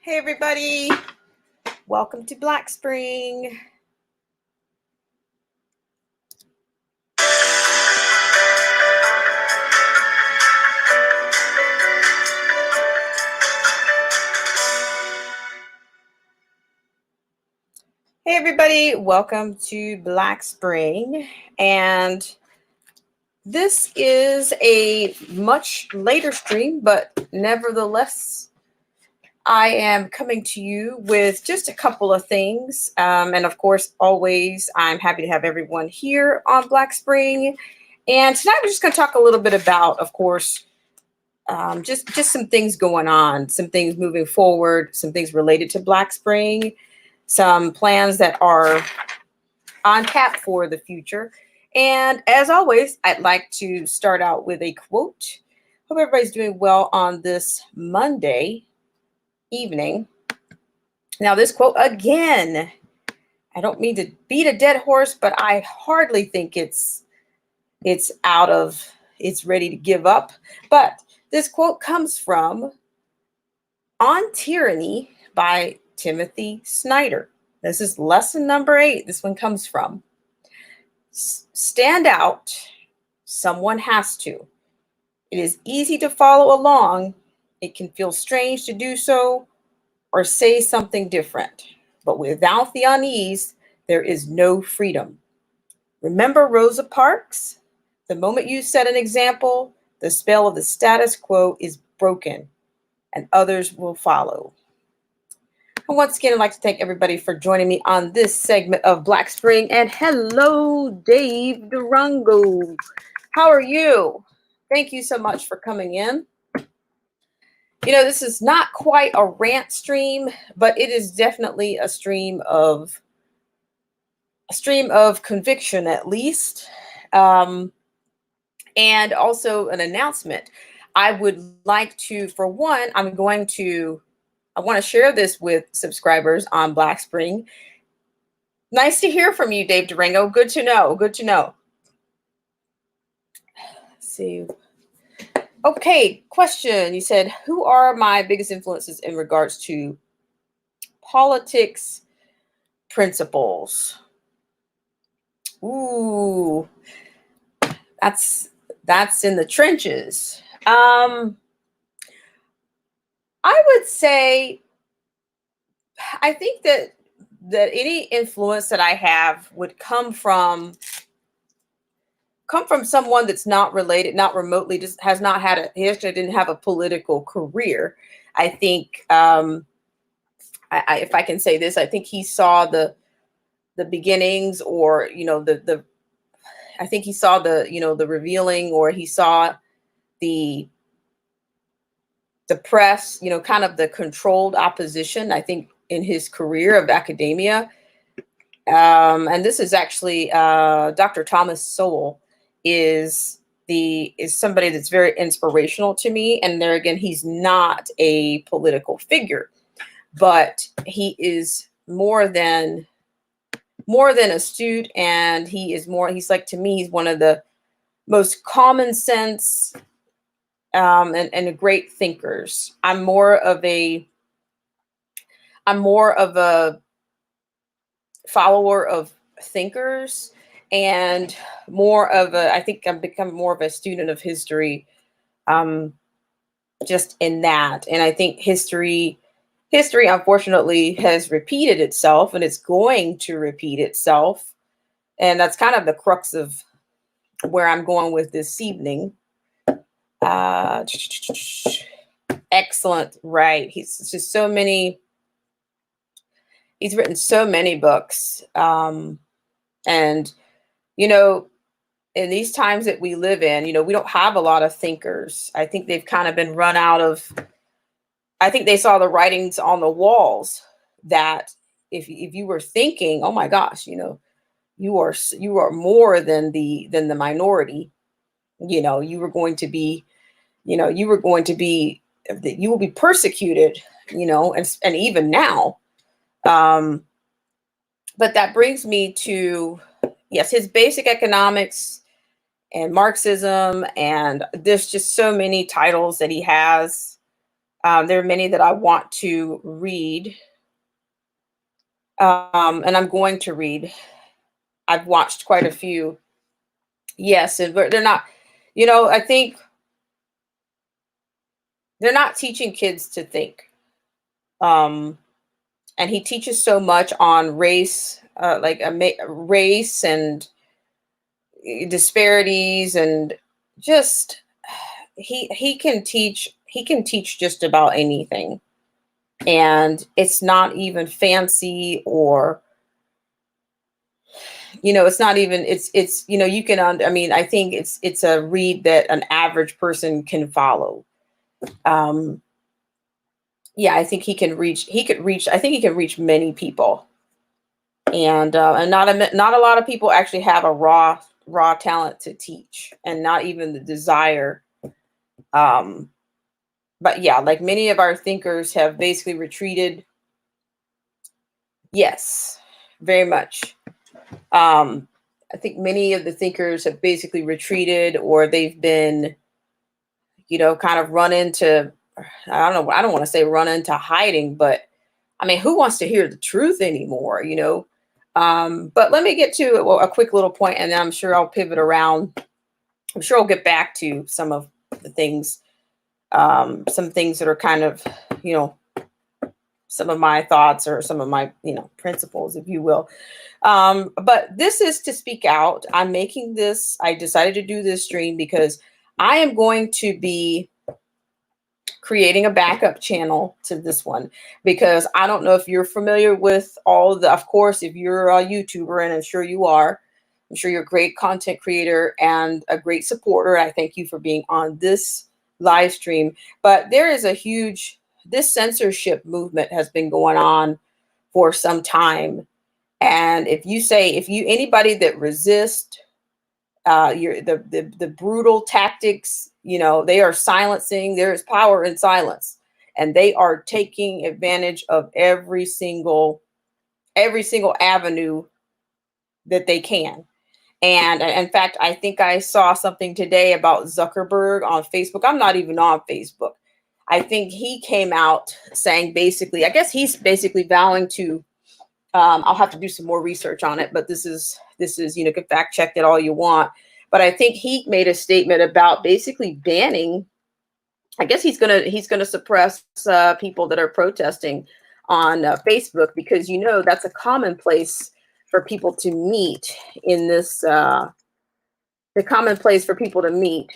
Hey everybody, welcome to Black Spring. Hey everybody, welcome to Black Spring. And this is a much later stream, but nevertheless, I am coming to you with just a couple of things. And of course, always, I'm happy to have everyone here on Black Spring. And tonight we're just going to talk a little bit about, of course, just some things going on, some things moving forward, some things related to Black Spring, some plans that are on tap for the future. And as always, I'd like to start out with a quote. Hope everybody's doing well on this Monday evening. Now, this quote again, I don't mean to beat a dead horse, but I hardly think it's ready to give up. But this quote comes from On Tyranny by Timothy Snyder. This is lesson number 8. This one comes from stand out. Someone has to. It is easy to follow along. It can feel strange to do so or say something different. But without the unease, there is no freedom. Remember Rosa Parks? The moment you set an example, the spell of the status quo is broken and others will follow. And once again, I'd like to thank everybody for joining me on this segment of Black Spring. And hello, Dave Durango. How are you? Thank you so much for coming in. You know, this is not quite a rant stream, but it is definitely a stream of conviction, at least. And also an announcement. I would like to, for one, I want to share this with subscribers on Black Spring. Nice to hear from you, Dave Durango. Good to know. Good to know. Let's see. Okay, question. You said, who are my biggest influences in regards to politics principles? Ooh, that's in the trenches. I would say, I think that any influence that I have would come from someone that's not related, not remotely, just has not had he actually didn't have a political career. I think, if I can say this, I think he saw the beginnings, or I think he saw the revealing, or he saw the press, kind of the controlled opposition, I think, in his career of academia. And this is actually Dr. Thomas Sowell is somebody that's very inspirational to me. And there again, he's not a political figure, but he is more than astute, and he's like, to me, he's one of the most common sense and great thinkers. I'm more of a follower of thinkers, and I think I've become more of a student of history, just in that. And I think history unfortunately has repeated itself, and it's going to repeat itself. And that's kind of the crux of where I'm going with this evening. Excellent. Right. He's written so many books. And, in these times that we live in, we don't have a lot of thinkers. I think they've kind of been run out of, I think they saw the writings on the walls that if you were thinking, oh my gosh, you are more than the minority, you will be persecuted, and even now. But that brings me to, yes, his basic economics and Marxism, and there's just so many titles that he has. There are many that I want to read, and I'm going to read. I've watched quite a few. Yes, and they're not, I think they're not teaching kids to think. Um, and he teaches so much on race, race and disparities, and just he can teach just about anything, and it's not even fancy, or it's not even it's you can I mean, I think it's a read that an average person can follow. um yeah, I think I think he can reach many people, and not a lot of people actually have a raw talent to teach, and not even the desire. um but yeah, like many of our thinkers have basically retreated. Yes, very much. I think many of the thinkers have basically retreated, or they've been, kind of run into, I don't know, I don't want to say run into hiding, but I mean, who wants to hear the truth anymore, but let me get to a quick little point, and then I'm sure I'll pivot around. I'm sure I'll get back to some of the things, some things that are kind of, you know, some of my thoughts, or some of my, principles, if you will. But this is to speak out. I decided to do this stream because I am going to be creating a backup channel to this one, because I don't know if you're familiar with of course, if you're a YouTuber, and I'm sure you are, I'm sure you're a great content creator and a great supporter. I thank you for being on this live stream. But there is this censorship movement has been going on for some time. And anybody that resists, the brutal tactics, they are silencing. There is power in silence, and they are taking advantage of every single avenue that they can. And in fact, I think I saw something today about Zuckerberg on Facebook. I'm not even on Facebook. I think he came out saying, basically, I guess he's basically vowing to, I'll have to do some more research on it, but this is, you can fact check it all you want. But I think he made a statement about basically banning, I guess he's gonna suppress people that are protesting on Facebook, because that's a common place for people to meet in this, the common place for people to meet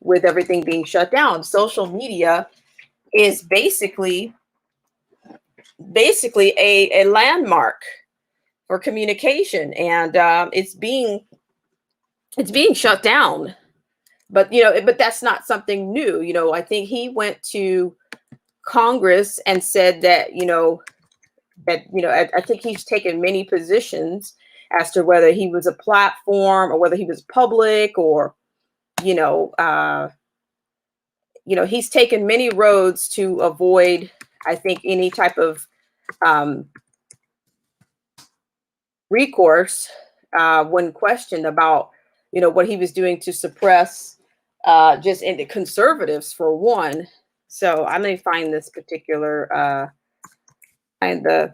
with everything being shut down. Social media is basically a landmark for communication, and it's being shut down. But but that's not something new. I think he went to Congress and said that, I think he's taken many positions as to whether he was a platform, or whether he was public, or you know uh he's taken many roads to avoid, I think, any type of um recourse when questioned about, what he was doing to suppress just in the conservatives, for one. So I'm going to find this particular find the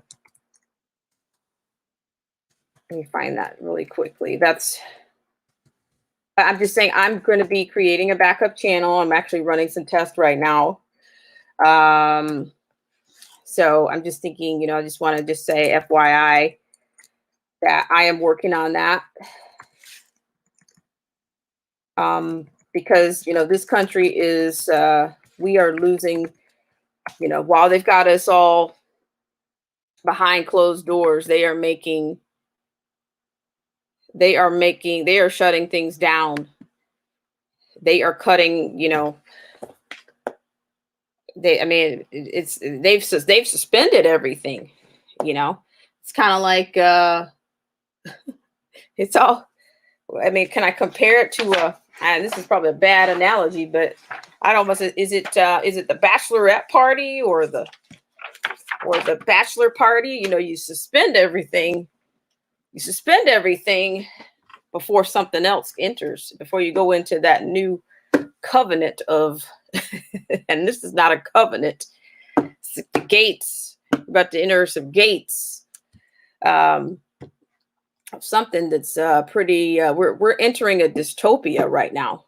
let me find that really quickly. I'm just saying, I'm going to be creating a backup channel. I'm actually running some tests right now. So I'm just thinking, I just want to just say FYI that I am working on that. Because, this country is, we are losing, while they've got us all behind closed doors, they are shutting things down. They are cutting, they've suspended everything, it's kind of like, it's all, I mean, can I compare it to this is probably a bad analogy, but I don't know, is it the bachelorette party, or the bachelor party? You suspend everything. Before something else enters, before you go into that new covenant of, and this is not a covenant. gates, about to enter some gates. Something that's pretty. We're entering a dystopia right now.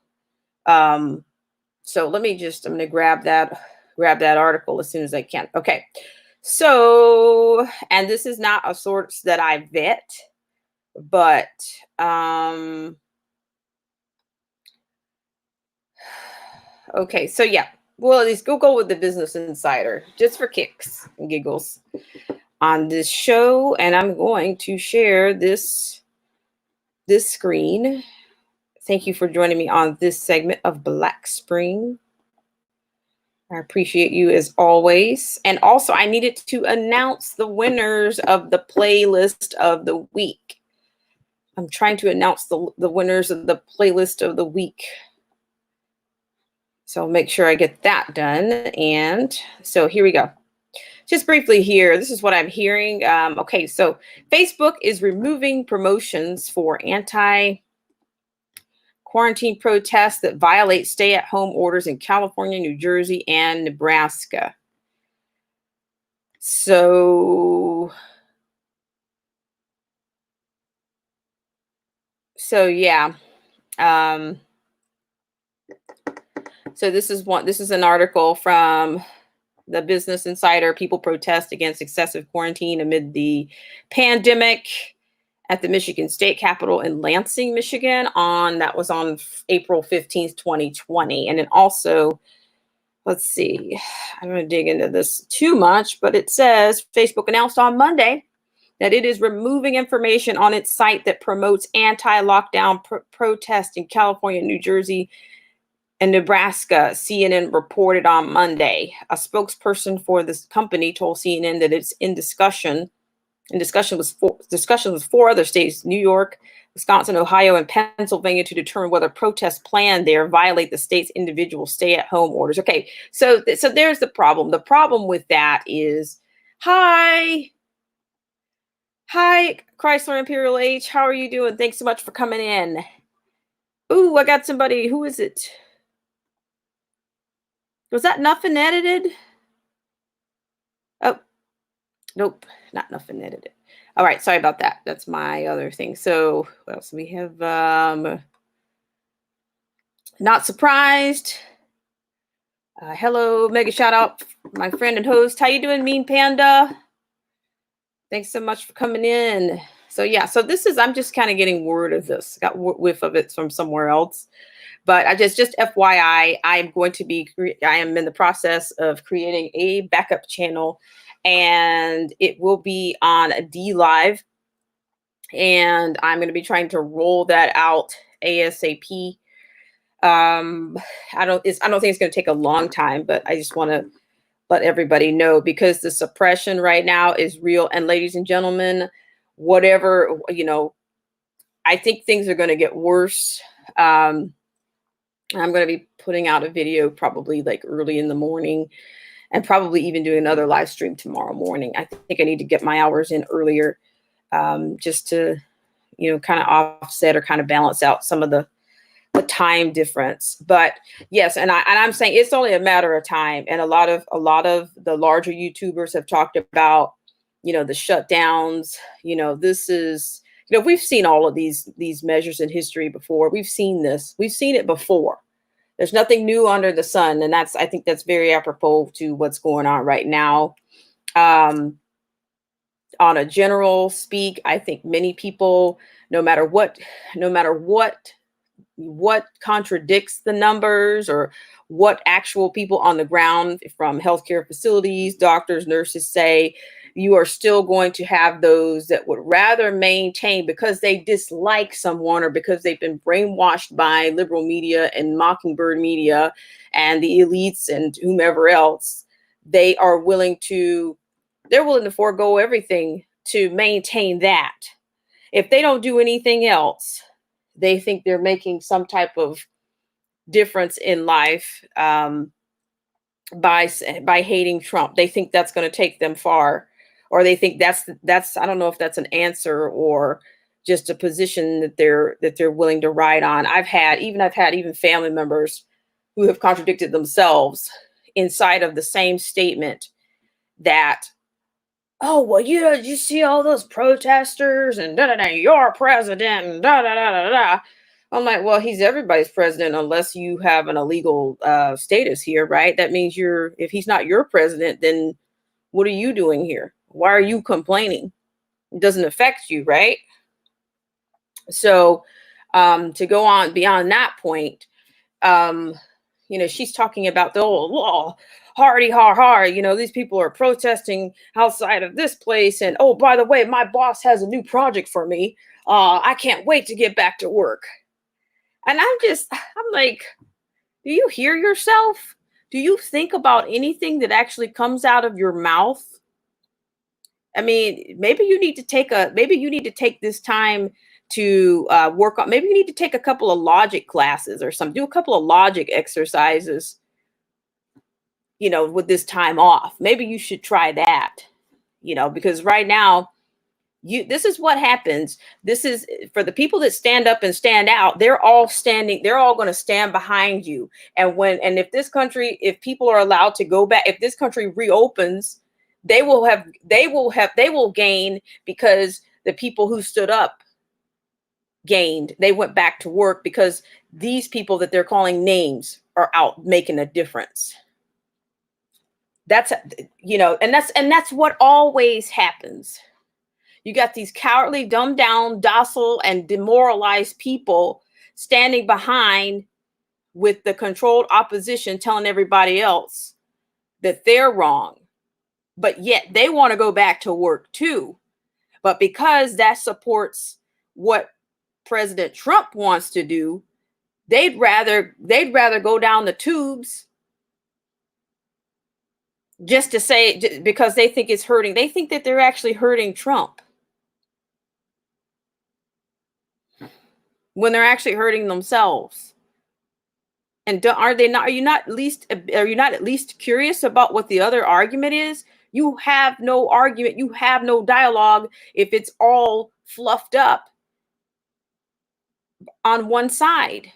So let me just. I'm going to grab that article as soon as I can. Okay. So, and this is not a source that I vet, but okay. So yeah, well, at least go with the Business Insider just for kicks and giggles on this show, and I'm going to share this screen. Thank you for joining me on this segment of Black Spring. I appreciate you as always. And also, I needed to announce the winners of the playlist of the week. I'm trying to announce the winners of the playlist of the week. So I'll make sure I get that done. And so here we go. Just briefly here, this is what I'm hearing. Okay, so Facebook is removing promotions for anti-quarantine protests that violate stay-at-home orders in California, New Jersey, and Nebraska. So yeah. So this is an article from the Business Insider. People protest against excessive quarantine amid the pandemic at the Michigan State Capitol in Lansing, Michigan. That was on April 15th, 2020. And then also, let's see, I don't want to dig into this too much, but it says Facebook announced on Monday that it is removing information on its site that promotes anti-lockdown protest in California, New Jersey, and Nebraska, CNN reported on Monday. A spokesperson for this company told CNN that it's in discussion. Discussion with four other states: New York, Wisconsin, Ohio, and Pennsylvania, to determine whether protests planned there violate the state's individual stay-at-home orders. Okay, so there's the problem. The problem with that is, hi, Chrysler Imperial H. How are you doing? Thanks so much for coming in. Ooh, I got somebody. Who is it? Was that nothing edited? Oh, nope, not nothing edited. All right, sorry about that. That's my other thing. So what else we have? Not surprised. Hello, mega shout out, my friend and host. How you doing, Mean Panda? Thanks so much for coming in. So yeah, so this is, I'm just kind of getting word of this. Got whiff of it from somewhere else. But I just FYI, I am in the process of creating a backup channel, and it will be on a D Live, and I'm going to be trying to roll that out ASAP. I don't think it's going to take a long time, but I just want to let everybody know, because the suppression right now is real. And ladies and gentlemen, whatever, I think things are going to get worse. I'm going to be putting out a video probably like early in the morning, and probably even doing another live stream tomorrow morning. I think I need to get my hours in earlier, just to, kind of offset or kind of balance out some of the time difference. But yes, and I'm saying it's only a matter of time. And a lot of the larger YouTubers have talked about, the shutdowns. This is, we've seen all of these measures in history before. We've seen this. We've seen it before. There's nothing new under the sun. And I think that's very apropos to what's going on right now. On a general speak, I think many people, no matter what contradicts the numbers, or what actual people on the ground from healthcare facilities, doctors, nurses say, you are still going to have those that would rather maintain, because they dislike someone, or because they've been brainwashed by liberal media and mockingbird media and the elites and whomever else. They're willing to forego everything to maintain that. If they don't do anything else, they think they're making some type of difference in life, by hating Trump. They think that's going to take them far, or they think that's I don't know if that's an answer or just a position that they're willing to ride on. I've had even family members who have contradicted themselves inside of the same statement, that, oh, well, you see all those protesters and da da da, you're president and da da da da da. I'm like, well, he's everybody's president unless you have an illegal status here, right? That means if he's not your president, then what are you doing here? Why are you complaining? It doesn't affect you, right? So, to go on beyond that point, um, she's talking about the old law, hardy har har. These people are protesting outside of this place, and oh, by the way, my boss has a new project for me. I can't wait to get back to work. And I'm like, do you hear yourself? Do you think about anything that actually comes out of your mouth? I mean, maybe you need to take this time to work on. Maybe you need to take a couple of logic classes or something. Do a couple of logic exercises. With this time off, maybe you should try that. Because right now, this is what happens. This is for the people that stand up and stand out. They're all going to stand behind you. And if people are allowed to go back, if this country reopens, they will gain, because the people who stood up gained. They went back to work because these people that they're calling names are out making a difference. And that's what always happens. You got these cowardly, dumbed down, docile, and demoralized people standing behind with the controlled opposition, telling everybody else that they're wrong. But yet they want to go back to work too. But because that supports what President Trump wants to do, they'd rather go down the tubes just to say, because they think it's hurting. They think that they're actually hurting Trump when they're actually hurting themselves. And are you not at least curious about what the other argument is? You have no argument. You have no dialogue if it's all fluffed up on one side.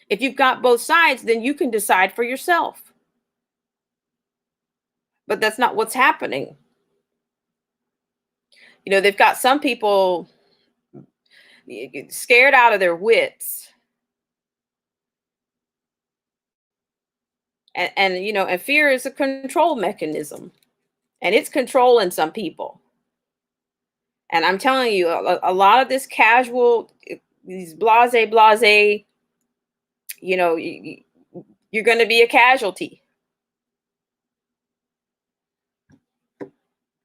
If you've got both sides, then you can decide for yourself. But that's not what's happening. They've got some people scared out of their wits. And fear is a control mechanism, and it's controlling some people. And I'm telling you, a lot of this casual, these blase, you're going to be a casualty.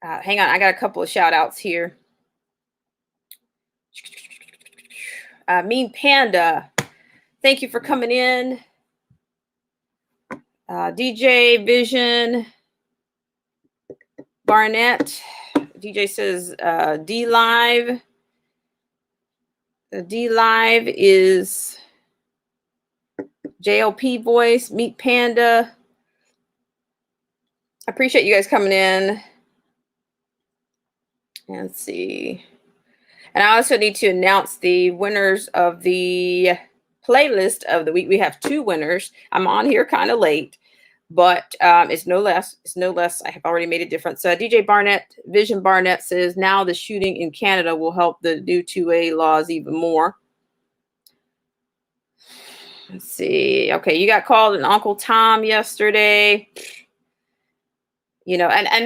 Hang on, I got a couple of shout outs here. Mean Panda, thank you for coming in. DJ Vision Barnett, DJ says D Live. D Live is JLP voice. Meet Panda. I appreciate you guys coming in. And let's see. And I also need to announce the winners of the playlist of the week. We have 2 winners. I'm on here kind of late, but it's no less. I have already made a difference. DJ Barnett, Vision Barnett says, now the shooting in Canada will help the new 2A laws even more. Let's see. Okay, you got called an Uncle Tom yesterday. And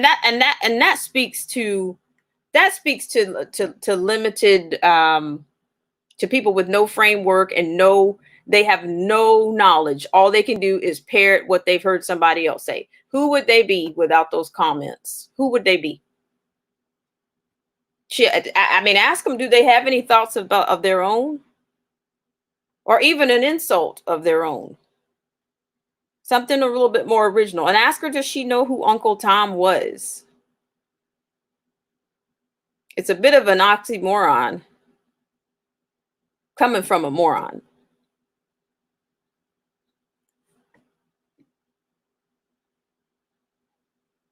that speaks to limited, to people with no framework and they have no knowledge. All they can do is parrot what they've heard somebody else say. Who would they be without those comments? Who would they be? I mean, ask them, do they have any thoughts of their own? Or even an insult of their own? Something a little bit more original. And ask her, does she know who Uncle Tom was? It's a bit of an oxymoron coming from a moron.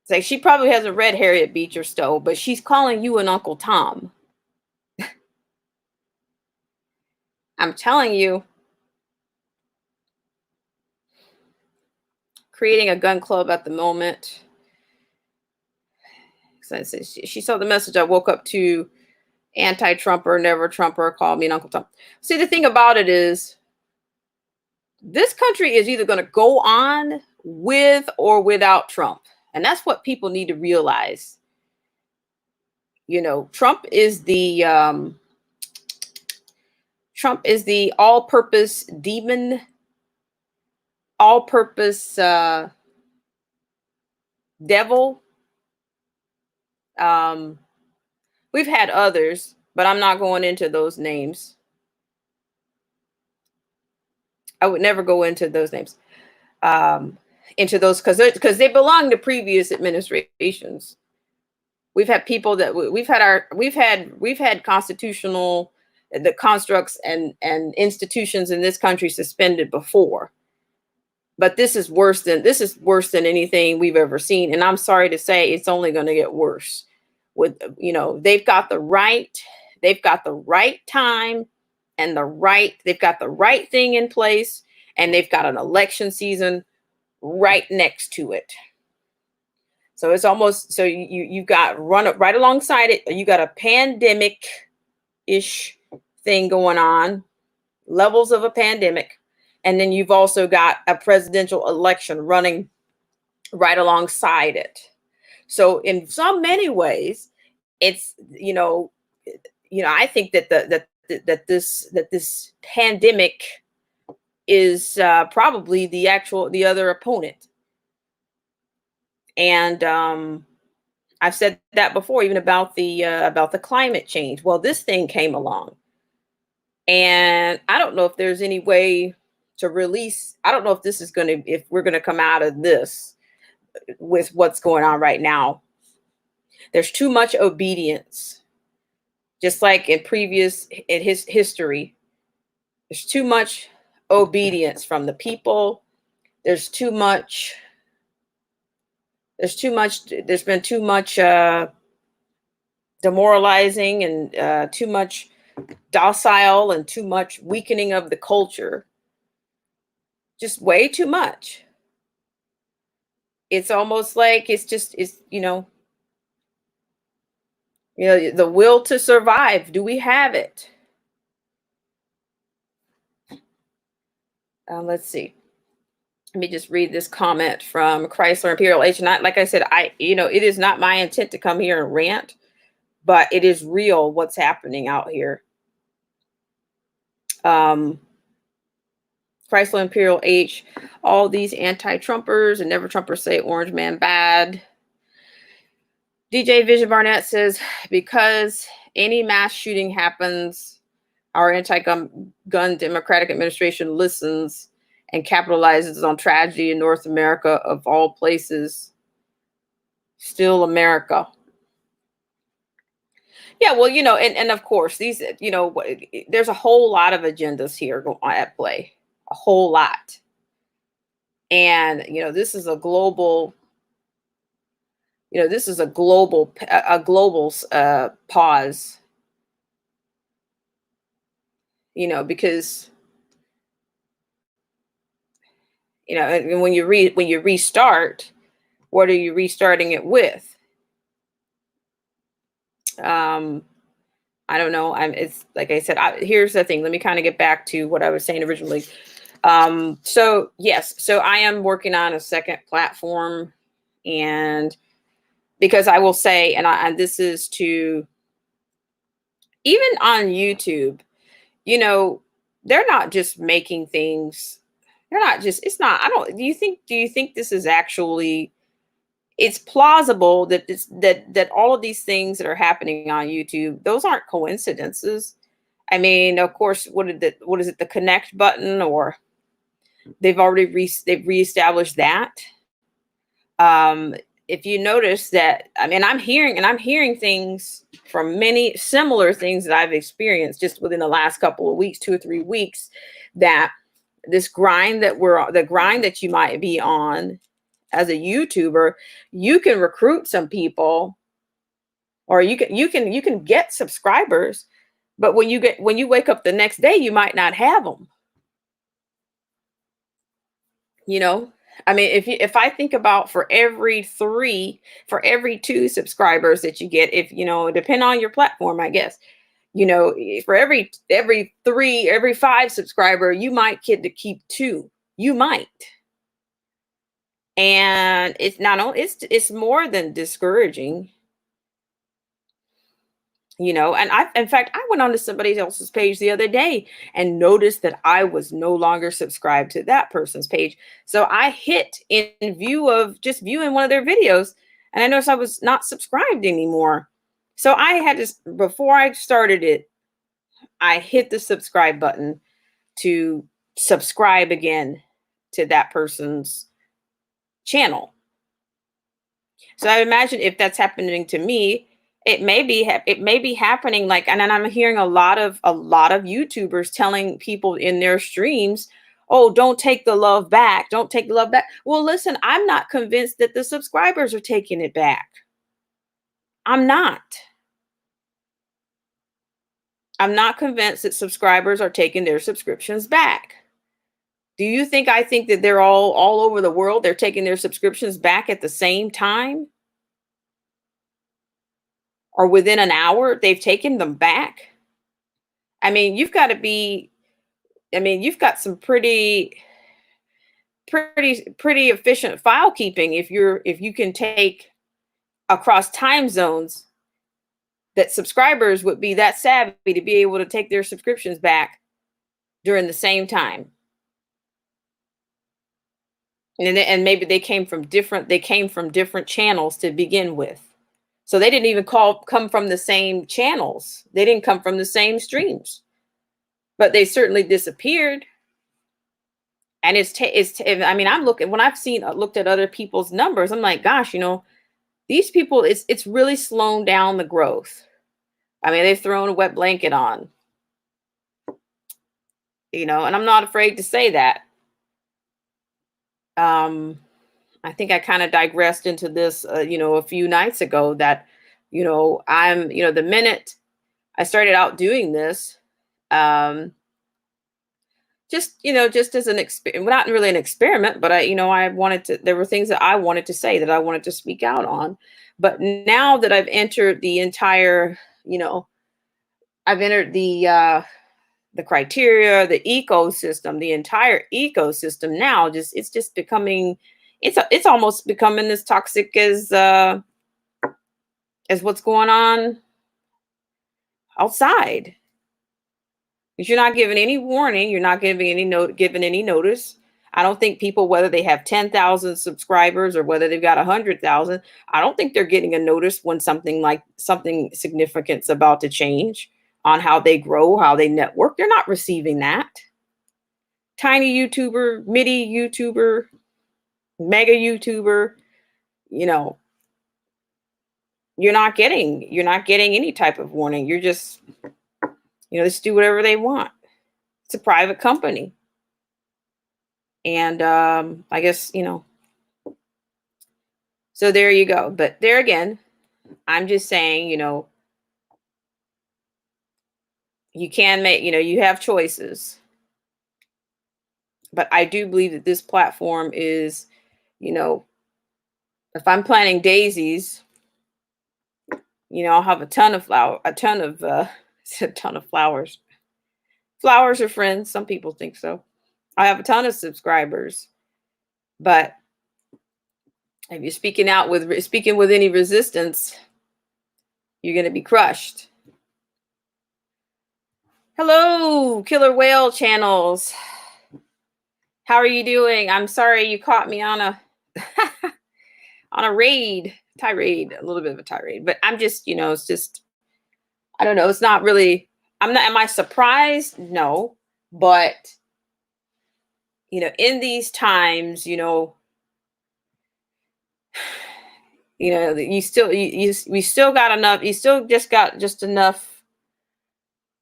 It's like she probably hasn't read Harriet Beecher Stowe, but she's calling you an Uncle Tom. I'm telling you. creating a gun club at the moment. She saw the message. I woke up to anti-Trumper, never Trumper, called me an Uncle Tom. See, the thing about it is, this country is either going to go on with or without Trump. And that's what people need to realize. You know, Trump is the all-purpose demon, all-purpose devil. We've had others, but I'm not going into those names. I would never go into those names, into those, because they belong to previous administrations. We've had people that we've had constitutional, the constructs and institutions in this country suspended before. But this is worse than anything we've ever seen. And I'm sorry to say, it's only going to get worse. With, you know, they've got the right time and they've got the right thing in place, and they've got an election season right next to it. So it's almost, so you've got right alongside it, you got a pandemic-ish thing going on, levels of a pandemic. And then you've also got a presidential election running right alongside it. So in so many ways, it's, I think that this pandemic is probably the other opponent. And I've said that before, even about the climate change. Well, this thing came along, and I don't know if there's any way to release. I don't know if if we're going to come out of this with what's going on right now. There's too much obedience, just like in his history. There's too much obedience from the people. There's been too much demoralizing, and too much docile, and too much weakening of the culture. Just way too much. It's almost like it's the will to survive. Do we have it? Let's see. Let me just read this comment from Chrysler Imperial H. And like I said, it is not my intent to come here and rant, but it is real what's happening out here. Chrysler Imperial H. All these anti-Trumpers and never Trumpers say Orange Man bad. DJ Vision Barnett says, because any mass shooting happens, our anti-gun Democratic administration listens and capitalizes on tragedy in North America, of all places. Still America. Yeah, well, and of course, these, there's a whole lot of agendas here at play, a whole lot. And, this is a global, pause, because, and when you restart, what are you restarting it with? I don't know. It's like I said, here's the thing. Let me kind of get back to what I was saying originally. So yes, so I am working on a second platform, and because I will say, and this is to, even on YouTube, they're not just making things. They're not just, it's not, do you think this is actually, it's plausible that that all of these things that are happening on YouTube, those aren't coincidences. I mean, of course, what is it, the connect button, or they've already reestablished that. If you notice that, I mean, I'm hearing things from many similar things that I've experienced just within the last couple of weeks, 2 or 3 weeks, that this grind that you might be on as a YouTuber, you can recruit some people, or you can get subscribers, but when you wake up the next day, you might not have them. I mean, if I think about for every two subscribers that you get, if depend on your platform, I guess, for every three, every five subscriber, you might get to keep two. You might. And it's not only it's more than discouraging. And in fact, I went onto somebody else's page the other day and noticed that I was no longer subscribed to that person's page. So I hit in view of just viewing one of their videos, and I noticed I was not subscribed anymore. So I had to, before I started it, I hit the subscribe button to subscribe again to that person's channel. So I imagine if that's happening to me, it may be happening, like, and then I'm hearing a lot of YouTubers telling people in their streams, "Oh, don't take the love back. Don't take the love back." Well, listen, I'm not convinced that the subscribers are taking it back. I'm not. I'm not convinced that subscribers are taking their subscriptions back. Do you think I think that they're all over the world, they're taking their subscriptions back at the same time? Or within an hour, they've taken them back? I mean, you've got some pretty efficient file keeping if you can take across time zones, that subscribers would be that savvy to be able to take their subscriptions back during the same time. And maybe they came from different channels to begin with. So they didn't even come from the same channels. They didn't come from the same streams, but they certainly disappeared. And I mean, I'm looking when I've seen looked at other people's numbers, I'm like, gosh, these people, it's really slowing down the growth. I mean, they've thrown a wet blanket on, and I'm not afraid to say that. I think I kind of digressed into this, a few nights ago, that, the minute I started out doing this, um, just as an experiment, not really an experiment, but I wanted to, there were things that I wanted to say, that I wanted to speak out on. But now that I've entered the entire, I've entered the criteria, the ecosystem, the entire ecosystem now, it's just becoming, it's almost becoming as toxic as what's going on outside. Because you're not giving any warning, you're not giving any giving any notice. I don't think people, whether they have 10,000 subscribers or whether they've got 100,000, I don't think they're getting a notice when something significant's about to change on how they grow, how they network. They're not receiving that. Tiny YouTuber, midi YouTuber, mega YouTuber, you know, you're not getting any type of warning. You're just, just do whatever they want. It's a private company. And I guess, so there you go. But there again, I'm just saying, you can make, you have choices. But I do believe that this platform is, if I'm planting daisies, I'll have a ton of flowers. Flowers are friends. Some people think so. I have a ton of subscribers, but if you're speaking with any resistance, you're going to be crushed. Hello, Killer Whale Channels. How are you doing? I'm sorry you caught me on a on a tirade, a little bit of a tirade, but I'm just, it's just, I don't know. It's not really, am I surprised? No, but in these times, we still got enough,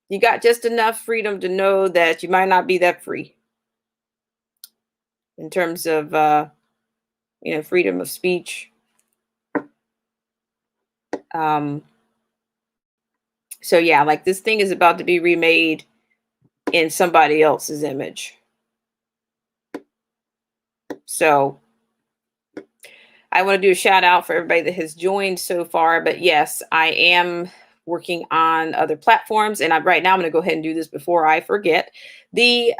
you got just enough freedom to know that you might not be that free in terms of, freedom of speech. So yeah, like, this thing is about to be remade in somebody else's image. So I want to do a shout out for everybody that has joined so far. But yes, I am working on other platforms, and right now I'm going to go ahead and do this before I forget. The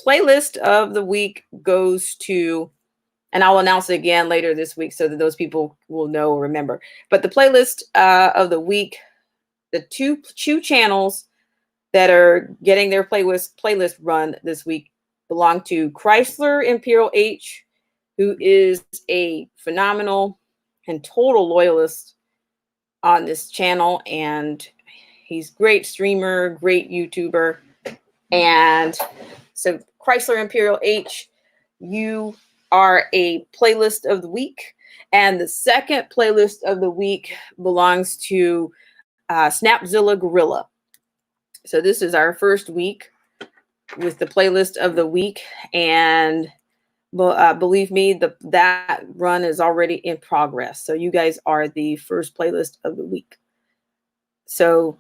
playlist of the week goes to, and I'll announce it again later this week so that those people will know or remember. But the playlist of the week, the two channels that are getting their playlist run this week belong to Chrysler Imperial H, who is a phenomenal and total loyalist on this channel, and he's great streamer, great YouTuber. And so Chrysler Imperial H, you are a playlist of the week. And the second playlist of the week belongs to Snapzilla Gorilla. So this is our first week with the playlist of the week. And believe me, that run is already in progress. So you guys are the first playlist of the week. So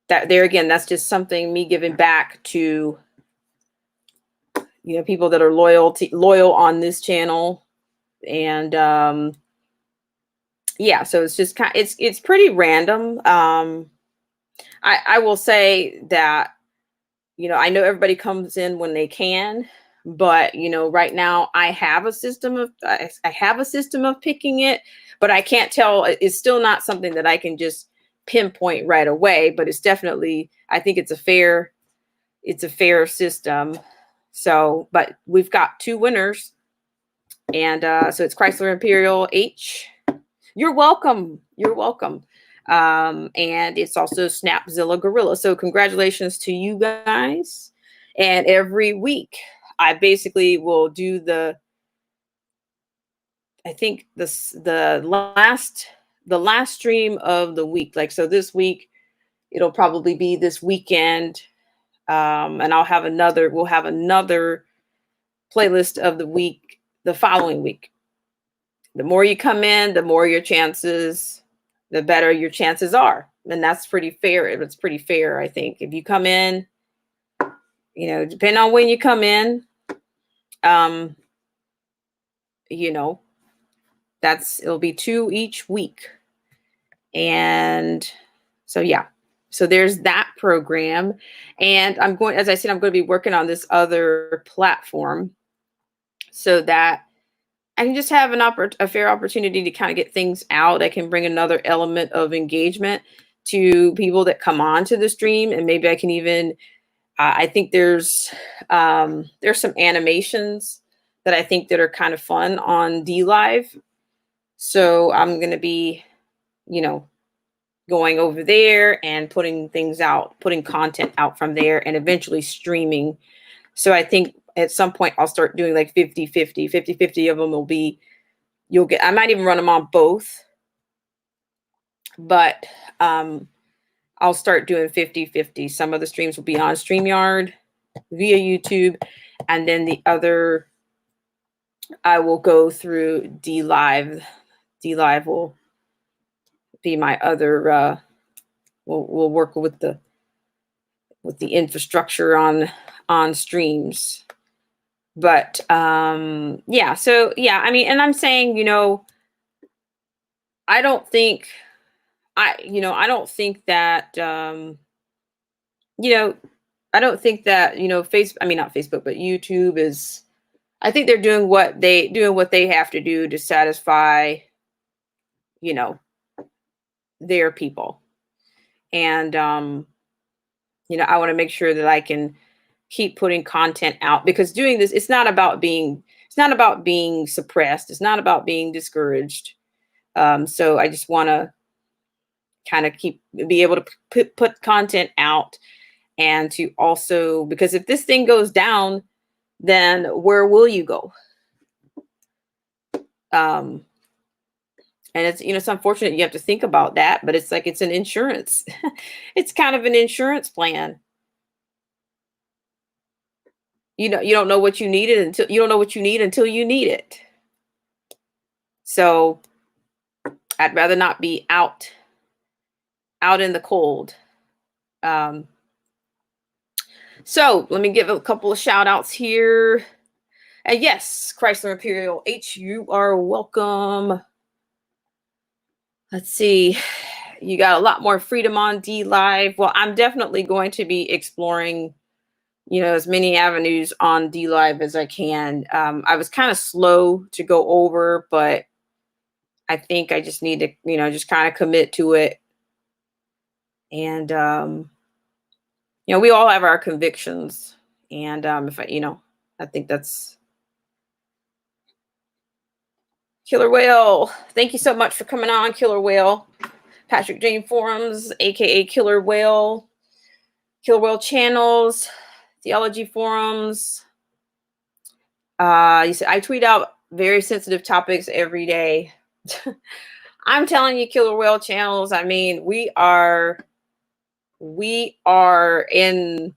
that there again, that's just something me giving back to, you know, people that are loyal on this channel. And yeah, so it's just it's pretty random. I will say that, you know, I know everybody comes in when they can, but you know, right now I have a system of picking it, but I can't tell. It's still not something that I can just pinpoint right away, but it's definitely, I think it's a fair system. So, but we've got two winners, and so it's Chrysler Imperial H. You're welcome. You're welcome. And it's also Snapzilla Gorilla. So congratulations to you guys. And every week I basically will do I think the last stream of the week. Like, so this week, it'll probably be this weekend. And we'll have another playlist of the week the following week. The more you come in, the better your chances are. And that's pretty fair. It's pretty fair, I think. If you come in, you know, depending on when you come in, you know, it'll be 2 each week. And so, yeah. So there's that program. And as I said, I'm going to be working on this other platform so that I can just have a fair opportunity to kind of get things out. I can bring another element of engagement to people that come on to the stream. And maybe I can even, I think there's some animations that I think that are kind of fun on D Live. So I'm going to be, you know, going over there and putting content out from there, and eventually streaming. So I think at some point I'll start doing like 50-50 of them will be, I might even run them on both, but I'll start doing 50-50. Some of the streams will be on StreamYard via YouTube, and then the other, I will go through D Live. D Live will be my other, we'll work with the infrastructure on streams. But yeah, so yeah, I mean, and I'm saying, you know, I don't think that you know, I don't think that not Facebook, but YouTube is, I think they're doing what they have to do to satisfy, you know, their people. And you know, I want to make sure that I can keep putting content out, because doing this, it's not about being suppressed. It's not about being discouraged. So I just want to kind of be able to put content out, and to also, because if this thing goes down, then where will you go? And it's, you know, it's unfortunate you have to think about that, but it's like, it's an insurance. It's kind of an insurance plan. You know, you don't know what you need until you need it. So I'd rather not be out in the cold. So let me give a couple of shout outs here. And yes, Chrysler Imperial H, you are welcome. Let's see. You got a lot more freedom on D Live. Well, I'm definitely going to be exploring, as many avenues on D Live as I can. I was kind of slow to go over, but I think I just need to, just kind of commit to it. And, we all have our convictions. And if I think that's Killer Whale. Thank you so much for coming on, Killer Whale. Patrick Jane Forums, aka Killer Whale Channels, Theology Forums. You said I tweet out very sensitive topics every day. I'm telling you, Killer Whale Channels. I mean, we are in.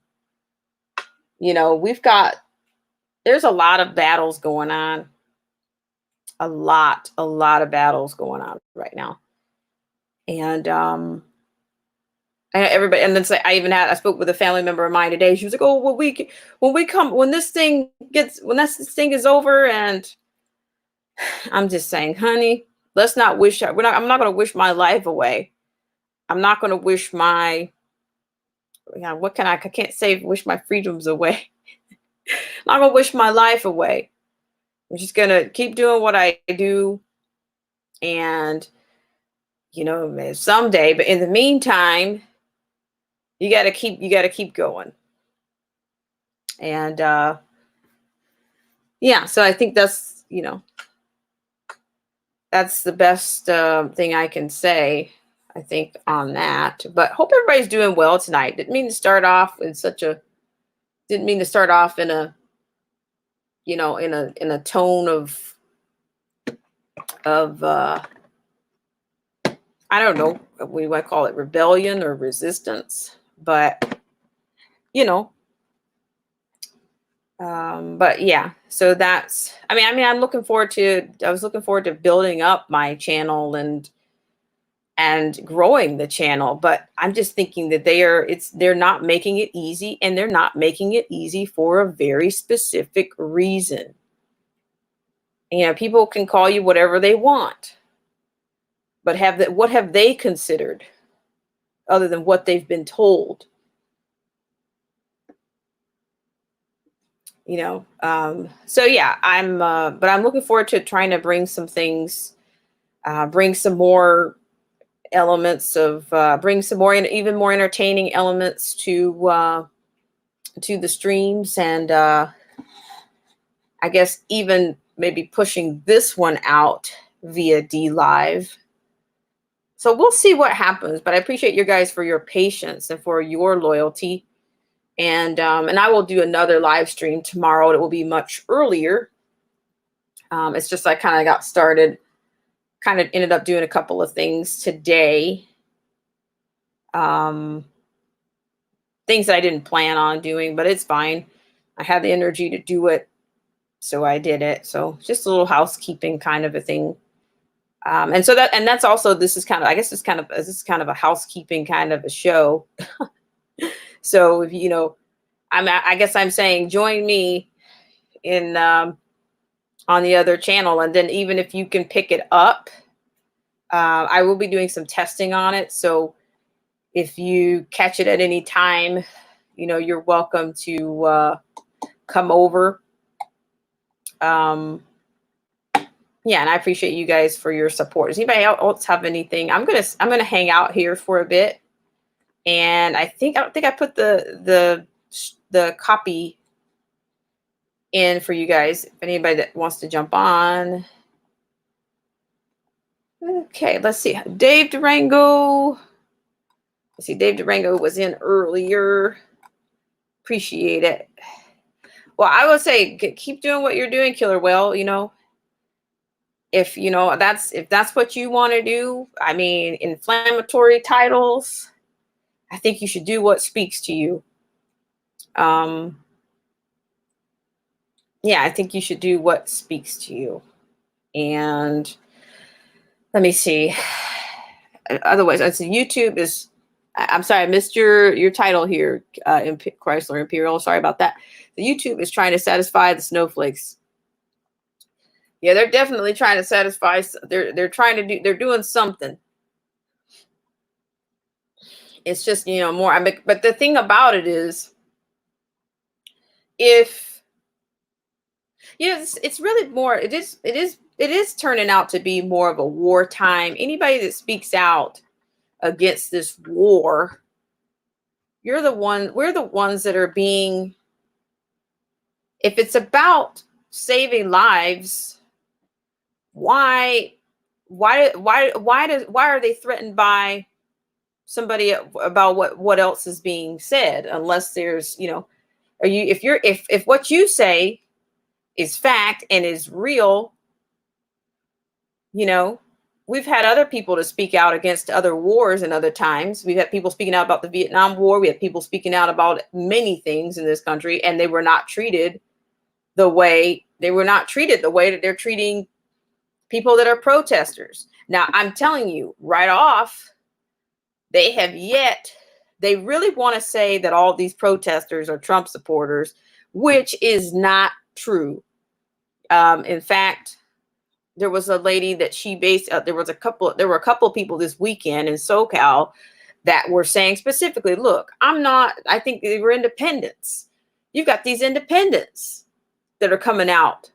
There's a lot of battles going on. A lot of battles going on right now. And everybody, and then I spoke with a family member of mine today. She was like, "Oh, well, when this thing is over," and I'm just saying, honey, let's not wish. I'm not going to wish my life away. I'm not going to wish my. I can't say wish my freedoms away. I'm not going to wish my life away. I'm just going to keep doing what I do, and someday. But in the meantime, you got to keep going. And yeah, so I think that's that's the best thing I can say, I think, on that. But hope everybody's doing well tonight. Didn't mean to start off in a in a tone of I don't know, we might call it rebellion or resistance, but but yeah, so that's, I was looking forward to building up my channel and growing the channel, but I'm just thinking that they're not making it easy, and they're not making it easy for a very specific reason. People can call you whatever they want, but what have they considered other than what they've been told? So yeah, but I'm looking forward to trying to bring some things, bring some more elements of, bring some more, even more entertaining elements to the streams. And I guess even maybe pushing this one out via D Live. So we'll see what happens, but I appreciate you guys for your patience and for your loyalty. And I will do another live stream tomorrow. It will be much earlier. It's just I kind of got started, kind of ended up doing a couple of things today. Things that I didn't plan on doing, but it's fine. I had the energy to do it, so I did it. So just a little housekeeping kind of a thing. And that's also, this is kind of a housekeeping kind of a show. So if I guess I'm saying join me in on the other channel, and then even if you can pick it up, I will be doing some testing on it. So if you catch it at any time, you're welcome to come over. Yeah, and I appreciate you guys for your support. Does anybody else have anything? I'm gonna hang out here for a bit, and I don't think I put the copy in for you guys. If anybody that wants to jump on. Okay, let's see. Dave Durango. Let's see, Dave Durango was in earlier. Appreciate it. Well, I would say keep doing what you're doing, Killer Whale. If that's what you want to do. I mean, inflammatory titles, I think you should do what speaks to you. Yeah, I think you should do what speaks to you. And let me see. Otherwise, I said YouTube is. I'm sorry, I missed your title here, Chrysler Imperial. Sorry about that. The YouTube is trying to satisfy the snowflakes. Yeah, they're definitely trying to satisfy. They're trying to do. They're doing something. It's just more. I mean, but the thing about it is, if it's really more. It is turning out to be more of a wartime. Anybody that speaks out against this war, you're the one. We're the ones that are being. If it's about saving lives, why, why are they threatened by somebody about what else is being said? Unless there's, are you if what you say is fact and is real, you know, we've had other people to speak out against other wars and other times. We've had people speaking out about the Vietnam War. We had people speaking out about many things in this country, and they were not treated the way that they're treating people that are protesters. Now, I'm telling you right off, they really want to say that all these protesters are Trump supporters, which is not true. In fact, there was a lady that there were a couple of people this weekend in SoCal that were saying specifically, look, I think they were independents. You've got these independents that are coming out.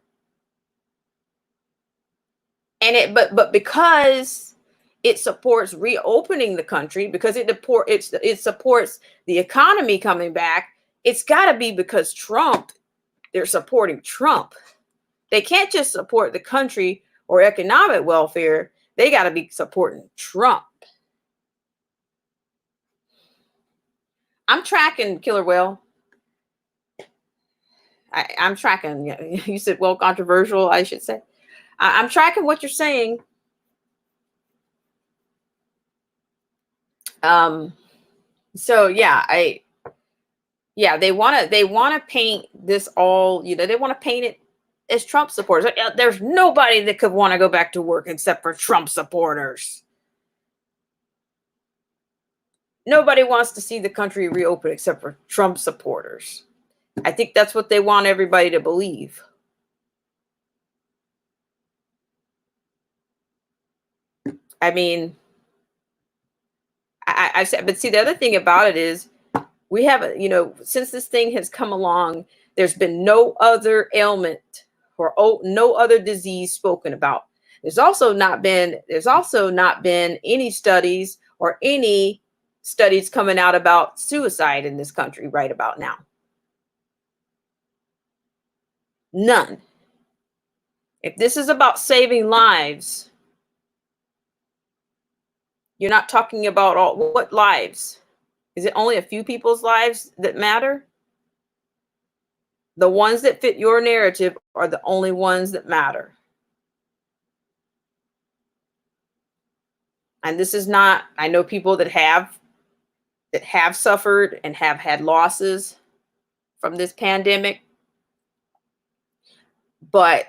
And but because it supports reopening the country, because it supports the economy coming back, it's got to be because they're supporting Trump. They can't just support the country or economic welfare. They got to be supporting Trump. I'm tracking, Killer Whale. I'm tracking. You said, well, controversial, I should say. I'm tracking what you're saying. So they want to paint this all, they want to paint it as Trump supporters. There's nobody that could want to go back to work except for Trump supporters. Nobody wants to see the country reopen except for Trump supporters. I think that's what they want everybody to believe. I mean, I said, but see, the other thing about it is we have, since this thing has come along, there's been no other ailment or no other disease spoken about. There's also not been any studies coming out about suicide in this country right about now. None. If this is about saving lives, you're not talking about what lives? Is it only a few people's lives that matter? The ones that fit your narrative are the only ones that matter. And this is not, I know people that have suffered and have had losses from this pandemic. But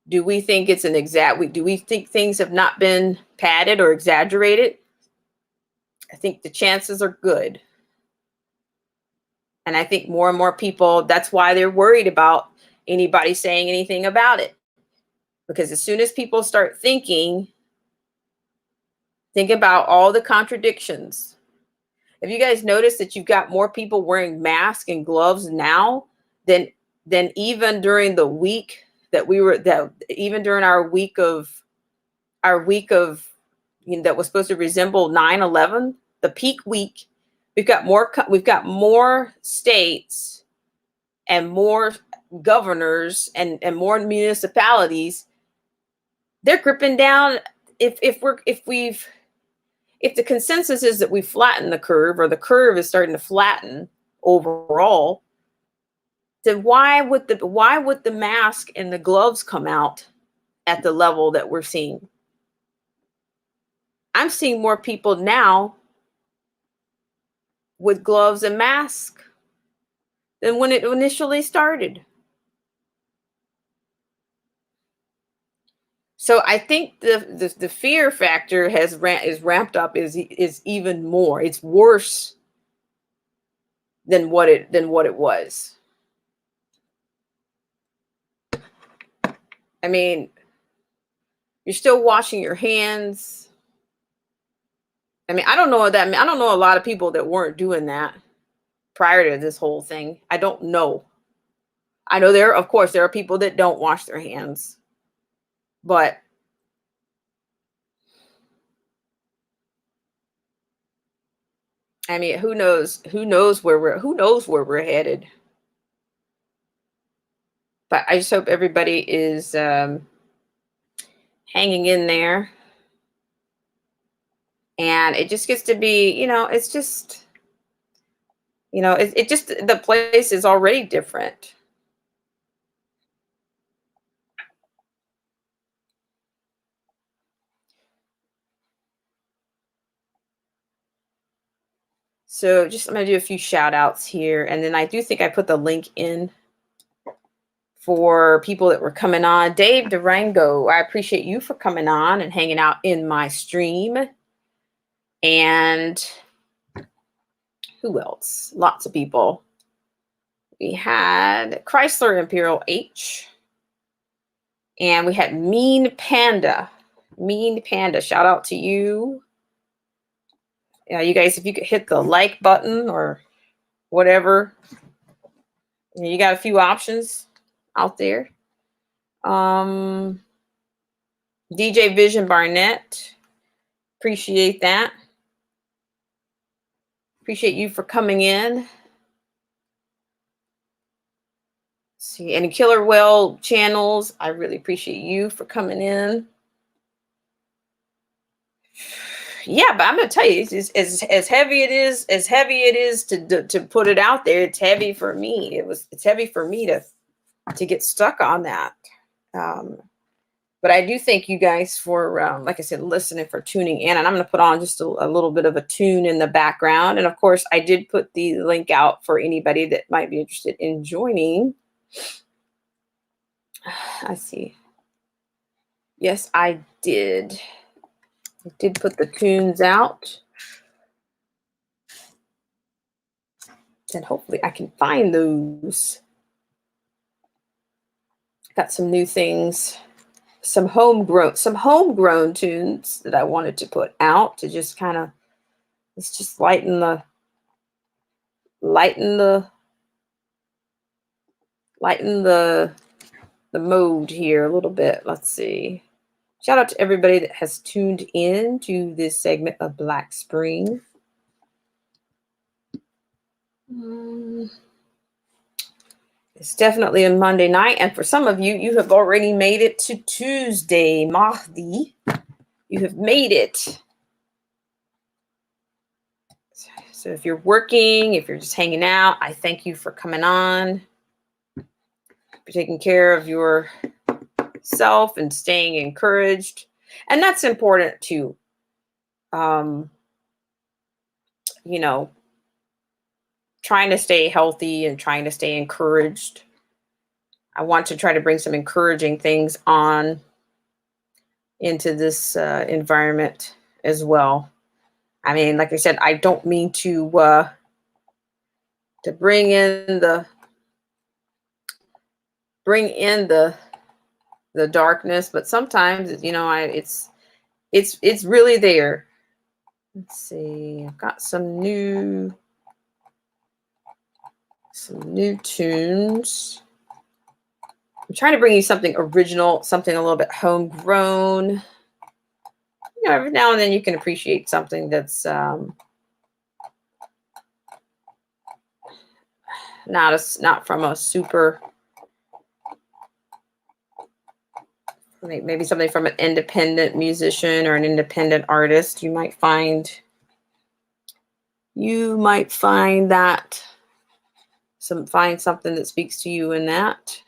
do we think do we think things have not been padded or exaggerated? I think the chances are good. And I think more and more people, that's why they're worried about anybody saying anything about it. Because as soon as people start think about all the contradictions. Have you guys noticed that you've got more people wearing masks and gloves now than even during the week even during our week of that was supposed to resemble 9/11, the peak week? We've got more states and more governors and more municipalities. They're gripping down. If the consensus is that we flatten the curve, or the curve is starting to flatten overall, then why would the mask and the gloves come out at the level that we're seeing? I'm seeing more people now with gloves and masks than when it initially started. So I think the fear factor is ramped up is even more. It's worse than what it was. I mean, you're still washing your hands. I mean, I don't know that. I don't know a lot of people that weren't doing that prior to this whole thing. I don't know. I know of course, there are people that don't wash their hands, but I mean, who knows? Who knows where we're headed? But I just hope everybody is hanging in there, and it just gets to be, it's just, it just the place is already different. So just I'm gonna do a few shout outs here, and then I do think I put the link in for people that were coming on. Dave Durango, I appreciate you for coming on and hanging out in my stream. And who else? Lots of people. We had Chrysler Imperial H. And we had Mean Panda. Mean Panda, shout out to you. Yeah, you guys, if you could hit the like button or whatever. You got a few options out there. DJ Vision Barnett, appreciate that. Appreciate you for coming in. See, and Killer Whale channels, I really appreciate you for coming in. Yeah, but I'm gonna tell you, it's as heavy it is, to put it out there. It's heavy for me. It's heavy for me to get stuck on that. But I do thank you guys for, like I said, listening, for tuning in. And I'm going to put on just a little bit of a tune in the background. And of course, I did put the link out for anybody that might be interested in joining. I see. Yes, I did. I did put the tunes out. And hopefully I can find those. Got some new things. Some homegrown tunes that I wanted to put out to just kind of, let's just lighten the mode here a little bit. Let's see. Shout out to everybody that has tuned in to this segment of Black Spring. It's definitely a Monday night, and for some of you, you have already made it to Tuesday. Mahdi, you have made it. So if you're working, if you're just hanging out, I thank you for coming on, for taking care of yourself and staying encouraged. And that's important too. Trying to stay healthy and trying to stay encouraged. I want to try to bring some encouraging things on into this environment as well. I mean, like I said, I don't mean to bring in the darkness, but sometimes it's really there. Let's see. I've got some new tunes. I'm trying to bring you something original, something a little bit homegrown. Every now and then you can appreciate something that's not from a super, maybe something from an independent musician or an independent artist. You might find that find something that speaks to you in that.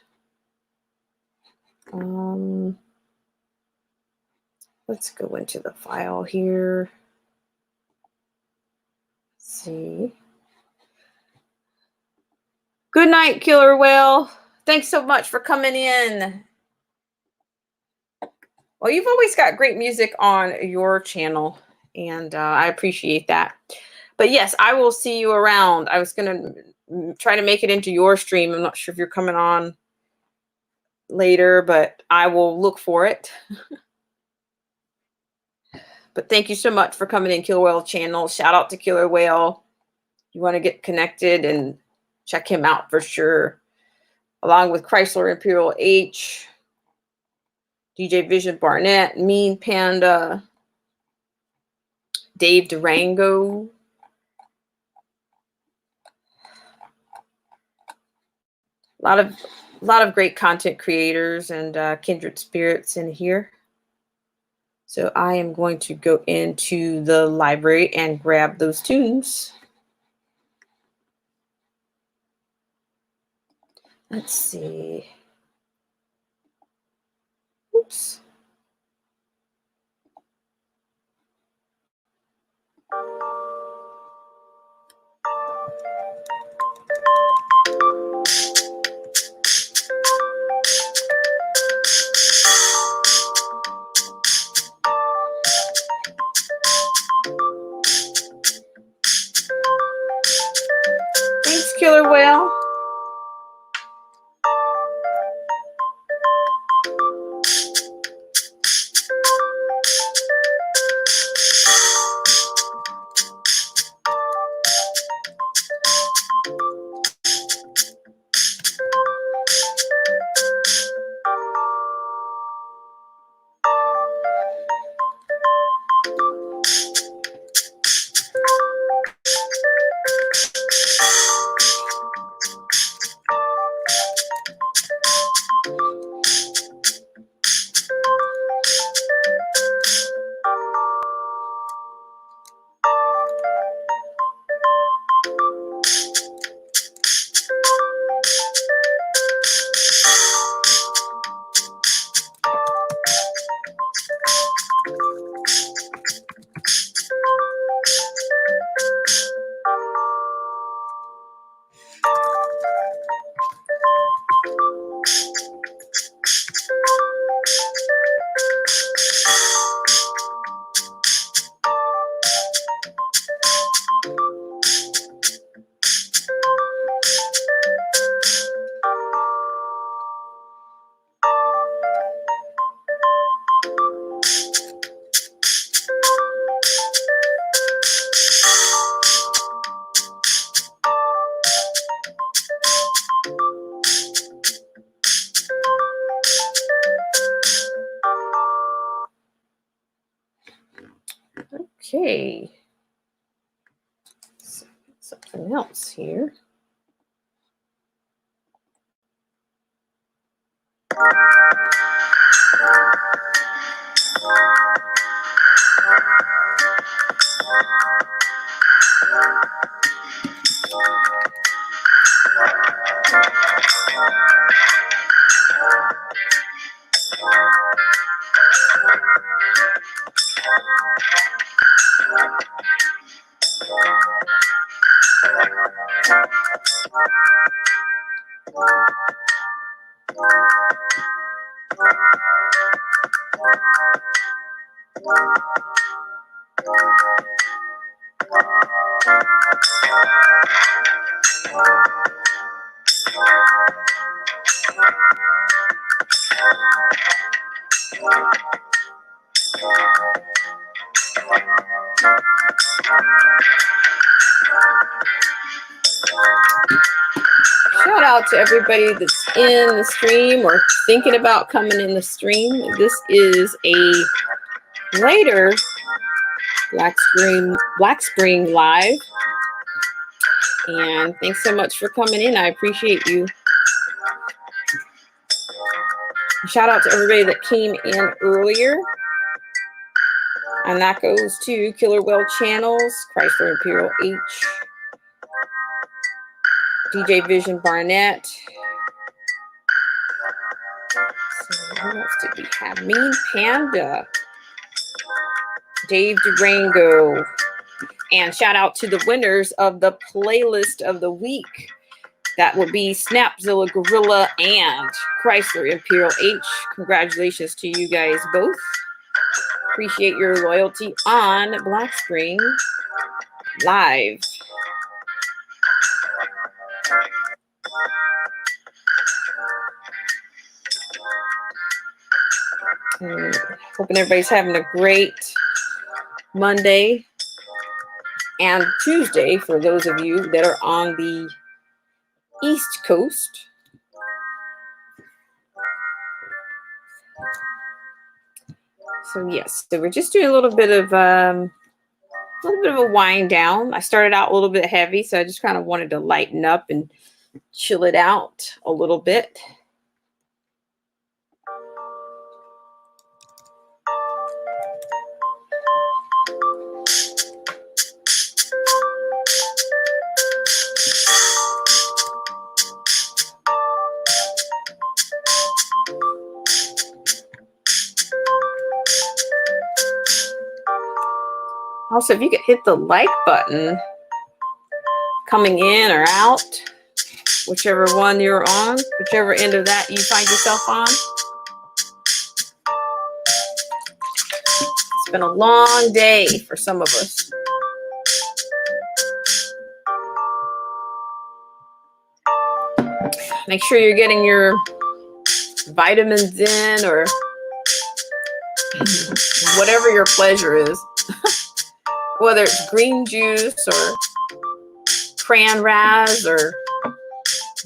Let's go into the file here. Let's see. Good night, Killer Whale. Thanks so much for coming in. Well, you've always got great music on your channel, and I appreciate that. But yes, I will see you around. I was going to try to make it into your stream. I'm not sure if you're coming on later, but I will look for it. But thank you so much for coming in, Killer Whale channel. Shout out to Killer Whale. You want to get connected and check him out for sure. Along with Chrysler Imperial H, DJ Vision Barnett, Mean Panda, Dave Durango. A lot of great content creators and kindred spirits in here. So I am going to go into the library and grab those tunes. Let's see. Oops. Thanks, Killer Whale. Okay. Something else here. Shout out to everybody that's in the stream or thinking about coming in the stream. This is a later Black Spring live. And thanks so much for coming in. I appreciate you. Shout out to everybody that came in earlier. And that goes to Killer Whale Channels, Chrysler Imperial H, DJ Vision Barnett. So who else did we have? Mean Panda, Dave Durango. And shout out to the winners of the playlist of the week. That will be Snapzilla Gorilla and Chrysler Imperial H. Congratulations to you guys both. Appreciate your loyalty on Black Spring Live. And hoping everybody's having a great Monday and Tuesday for those of you that are on the East Coast. So yes, so we're just doing a little bit of a wind down. I started out a little bit heavy, so I just kind of wanted to lighten up and chill it out a little bit. Also, if you could hit the like button coming in or out, whichever one you're on, whichever end of that you find yourself on. It's been a long day for some of us. Make sure you're getting your vitamins in or whatever your pleasure is. Whether it's green juice or cran raz or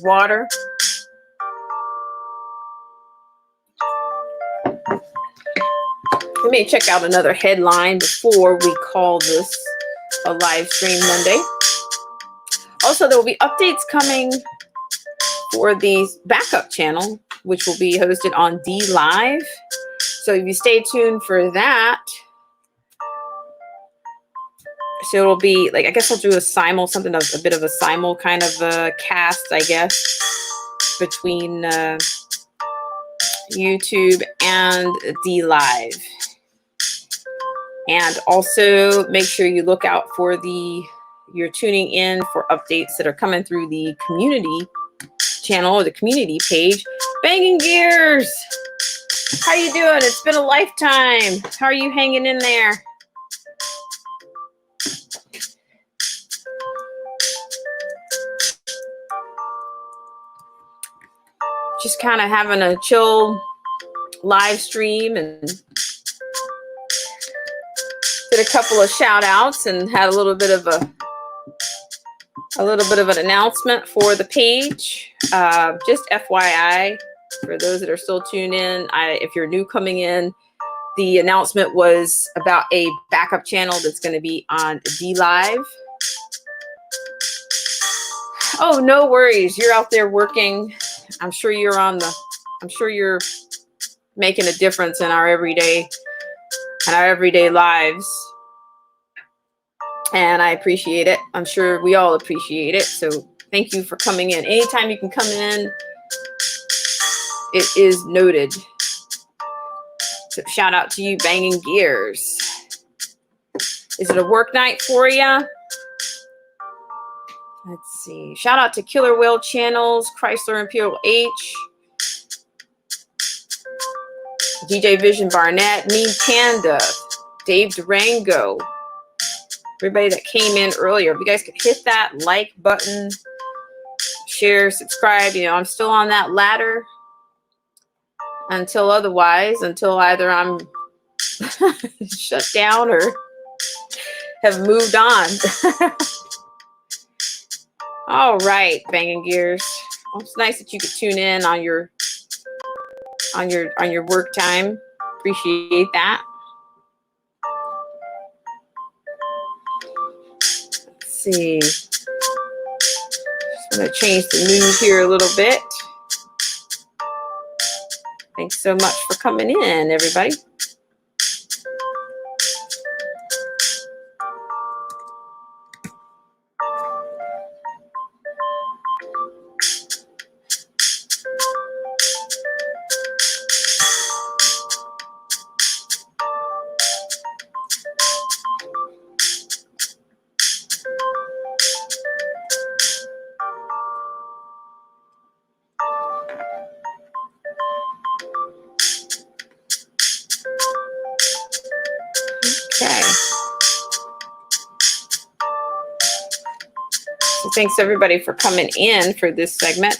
water. We may check out another headline before we call this a live stream Monday. Also, there will be updates coming for the backup channel, which will be hosted on D Live. So if you stay tuned for that, so it'll be like, I guess I'll do a bit of a simul kind of cast, I guess, between YouTube and D Live. And also make sure you look out for you're tuning in for updates that are coming through the community channel or the community page. Banging Gears! How you doing? It's been a lifetime. How are you hanging in there? Just kind of having a chill live stream and did a couple of shout outs and had a little bit of an announcement for the page. Just FYI, for those that are still tuned in, if you're new coming in, the announcement was about a backup channel that's going to be on D Live. Oh, no worries. You're out there working. I'm sure you're making a difference in our everyday lives. And I appreciate it. I'm sure we all appreciate it. So thank you for coming in. Anytime you can come in, it is noted. So shout out to you, Banging Gears. Is it a work night for you? Let's see. Shout out to Killer Whale Channels, Chrysler Imperial H, DJ Vision Barnett, Mean Panda, Dave Durango, everybody that came in earlier. If you guys could hit that like button, share, subscribe. I'm still on that ladder until either I'm shut down or have moved on. All right, Banging Gears. Well, it's nice that you could tune in on your work time. Appreciate that. Let's see. Just going to change the mood here a little bit. Thanks so much for coming in, everybody. Okay. So thanks everybody for coming in for this segment.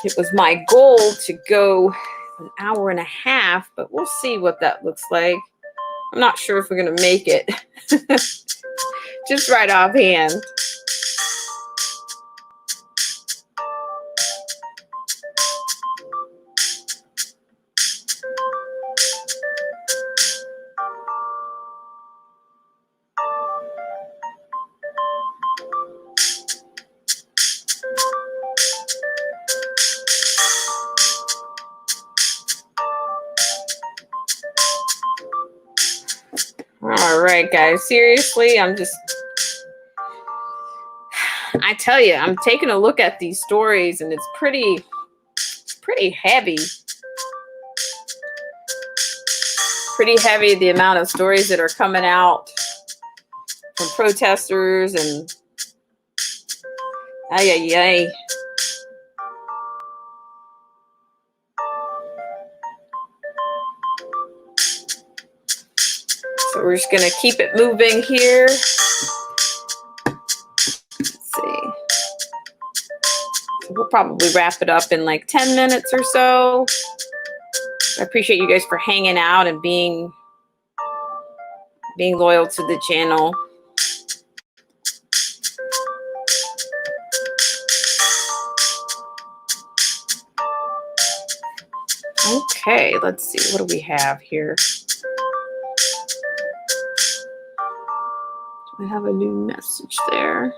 It was my goal to go an hour and a half, but we'll see what that looks like. I'm not sure if we're going to make it. Just right offhand. All right, guys. Seriously, I tell you, I'm taking a look at these stories and it's pretty heavy. Pretty heavy, the amount of stories that are coming out from protesters and ay. So we're just gonna keep it moving here. Let's see. So we'll probably wrap it up in like 10 minutes or so. I appreciate you guys for hanging out and being loyal to the channel. Okay, let's see. What do we have here? Do I have a new message there?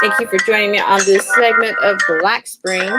Thank you for joining me on this segment of Black Spring.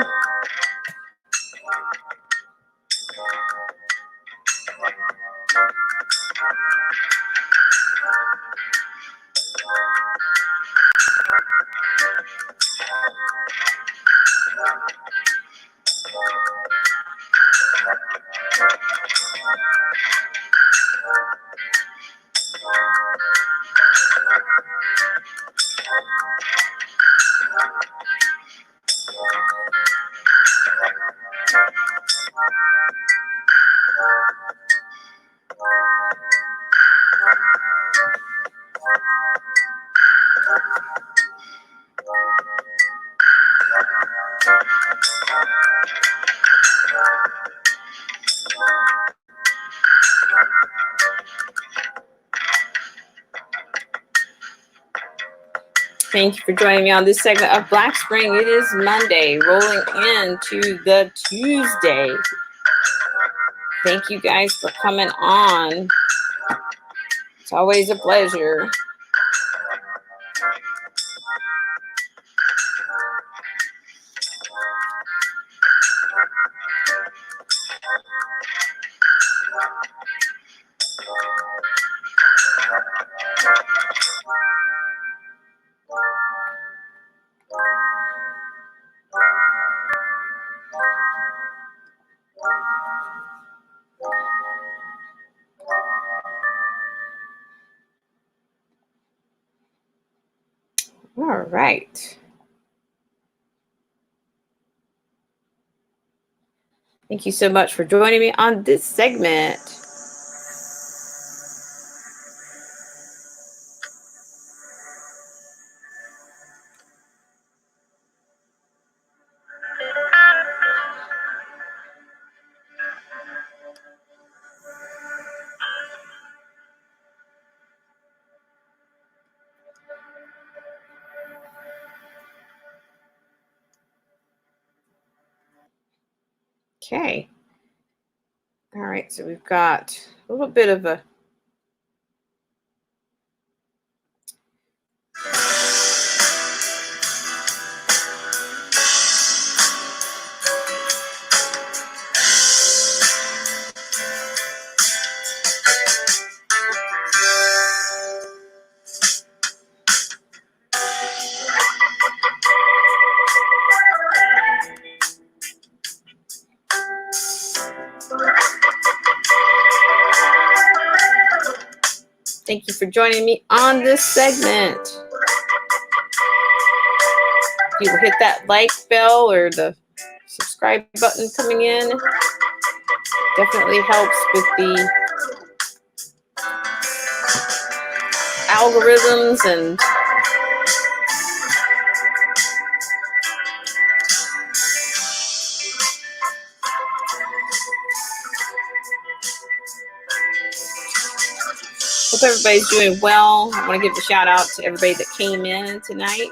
Thank you for joining me on this segment of Black Spring. It is Monday, rolling into the Tuesday. Thank you guys for coming on. It's always a pleasure. All right. Thank you so much for joining me on this segment. Okay. All right, so we've got a little bit of a thank you for joining me on this segment. If you hit that like bell or the subscribe button coming in, definitely helps with the algorithms and hope everybody's doing well. I want to give a shout out to everybody that came in tonight.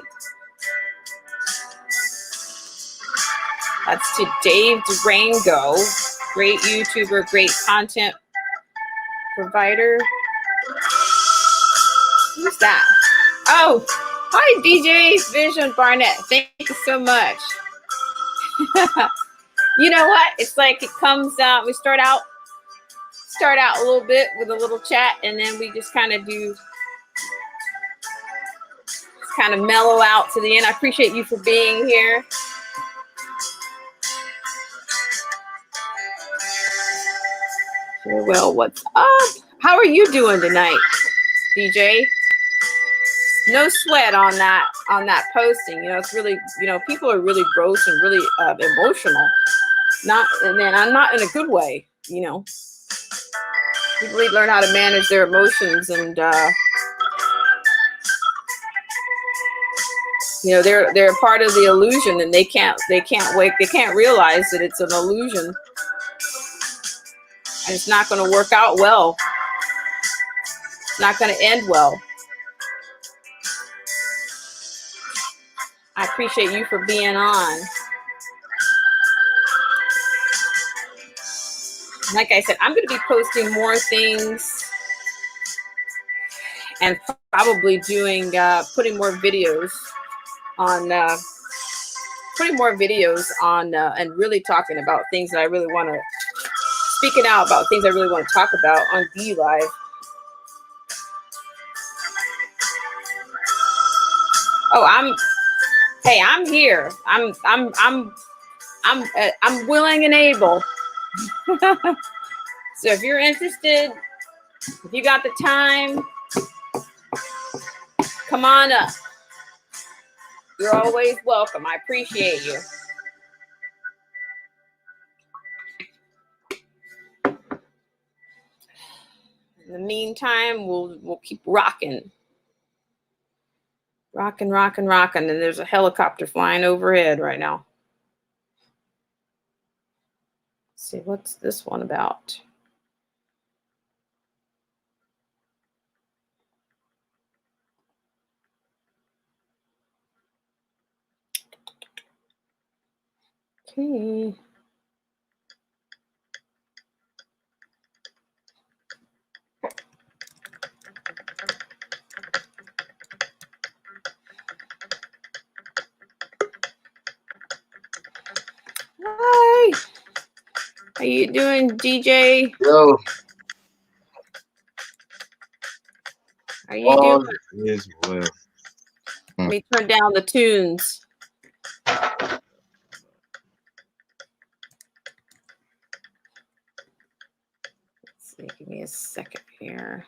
That's to Dave Durango, great YouTuber, great content provider. Who's that? Oh, hi DJ Vision Barnett. Thank you so much. You know what? It's like it comes out. We start out a little bit with a little chat, and then we just kind of mellow out to the end. I appreciate you for being here. Well, what's up? How are you doing tonight, DJ? No sweat on that posting. You know, it's really, you know, people are really gross and really emotional. And I'm not in a good way. You know, people need to learn how to manage their emotions, and you know, they're part of the illusion, and they can't realize that it's an illusion, and it's not going to work out well. It's not going to end well. I appreciate you for being on. Like I said, I'm going to be posting more things and probably doing putting more videos on and really talking about things that I really want to, speaking out about things I really want to talk about on D Live. Oh, I'm here. I'm willing and able. So if you're interested, if you got the time, come on up. You're always welcome. I appreciate you. In the meantime, we'll keep rocking. Rocking. And there's a helicopter flying overhead right now. Let's see, what's this one about? Okay. Hi. How you doing, DJ? Yo. How you doing? Is well. Let me turn down the tunes. Let's see, give me a second here.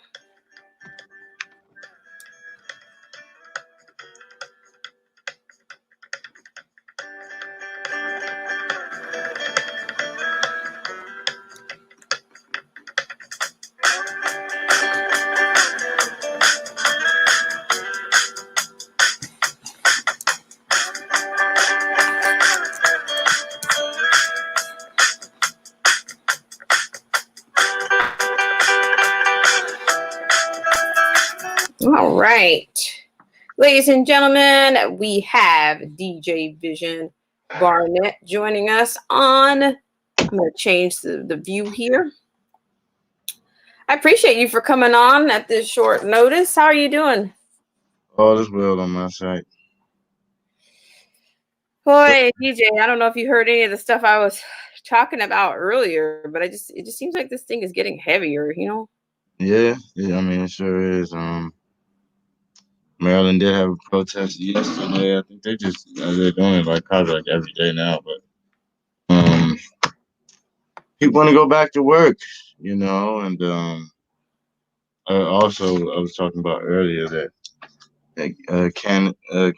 All right. Ladies and gentlemen, we have DJ Vision Barnett joining us on I'm going to change the view here. I appreciate you for coming on at this short notice. How are you doing? All is well on my side. So, Boy, DJ, I don't know if you heard any of the stuff I was talking about earlier, but it just seems like this thing is getting heavier, you know? yeah, I mean, it sure is. Maryland did have a protest yesterday. I think they're doing it like probably like every day now. But people want to go back to work, and also I was talking about earlier that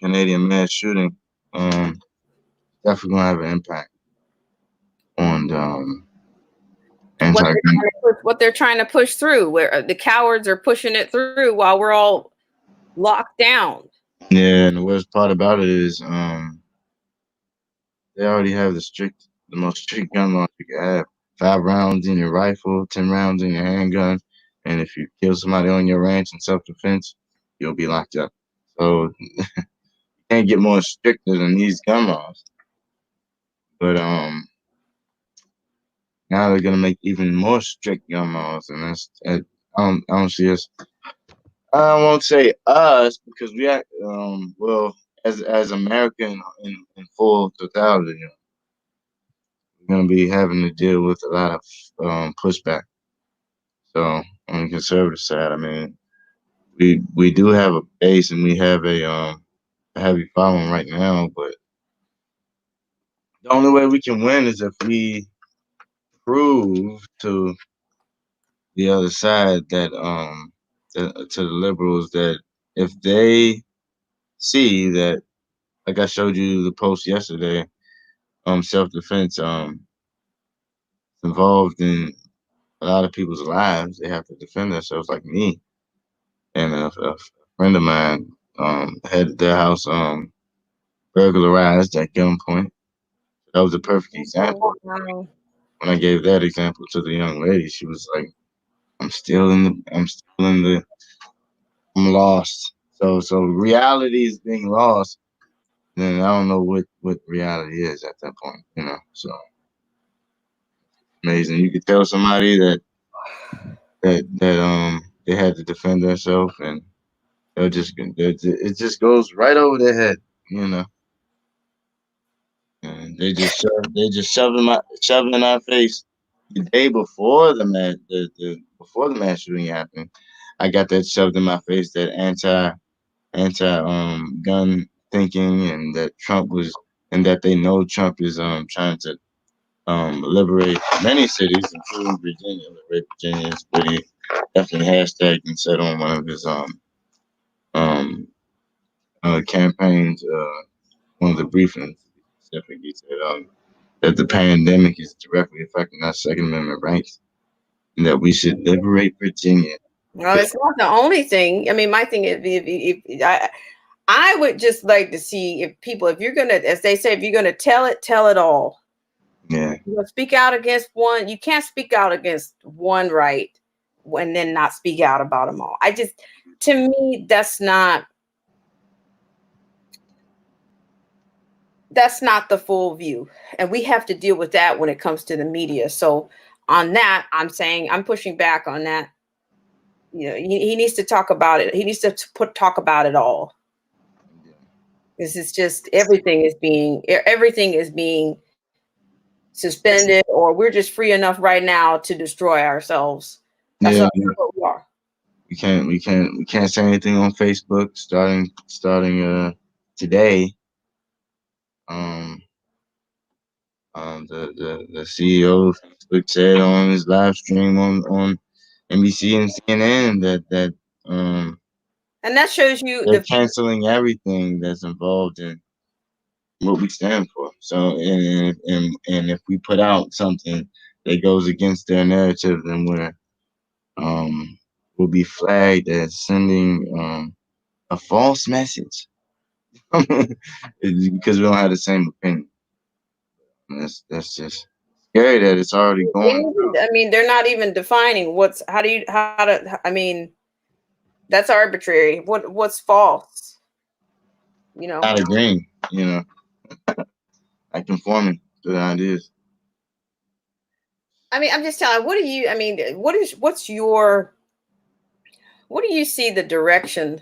Canadian mass shooting definitely gonna have an impact on anti-gun. What they're trying to push through, where the cowards are pushing it through while we're all locked down. Yeah, and the worst part about it is they already have the most strict gun laws you can have. 5 rounds in your rifle, 10 rounds in your handgun, and if you kill somebody on your ranch in self-defense, you'll be locked up. So you can't get more stricter than these gun laws. But now they're gonna make even more strict gun laws, and I don't see us. I won't say us because we act well as America in full totality. We're gonna be having to deal with a lot of pushback. So on the conservative side, I mean, we do have a base and we have a heavy following right now, but the only way we can win is if we prove to the other side that to the liberals that if they see that, like I showed you the post yesterday, self defense involved in a lot of people's lives. They have to defend themselves, like me and a friend of mine had their house burglarized at gunpoint. That was a perfect example. Wow. When I gave that example to the young lady, she was like, I'm lost." So reality is being lost. Then I don't know what reality is at that point. So amazing. You could tell somebody that they had to defend themselves, and it just goes right over their head. You know. And they just shove in our face the day before before the mass shooting happened. I got that shoved in my face, that anti gun thinking, and that they know Trump is trying to liberate many cities, including Virginia, liberate Virginians, but he definitely hashtagged and said on one of his um campaigns, one of the briefings specific, he said that the pandemic is directly affecting our Second Amendment rights, and that we should liberate Virginia. Well, it's not the only thing. I mean, my thing is, if I would just like to see if you're gonna, as they say, if you're gonna tell it all. Yeah, You're gonna speak out against one. You can't speak out against one right and then not speak out about them all. To me, that's not the full view, and we have to deal with that when it comes to the media. So on that, I'm saying I'm pushing back on that. You know, he needs to talk about it. He needs to talk about it all. This is just everything is being suspended, or we're just free enough right now to destroy ourselves. That's yeah. what we are. We can't say anything on Facebook starting today. Um, the CEO of Facebook said on his live stream on NBC and CNN that And that shows you they're canceling everything that's involved in what we stand for. So, and if we put out something that goes against their narrative, then we'll be flagged as sending a false message because we don't have the same opinion. And that's just scary that it's already going. I mean, they're not even defining I mean, that's arbitrary. What's false? You know. Not agreeing, not conforming to the ideas. I mean, I'm just telling. What do you? I mean, what's your? What do you see the direction?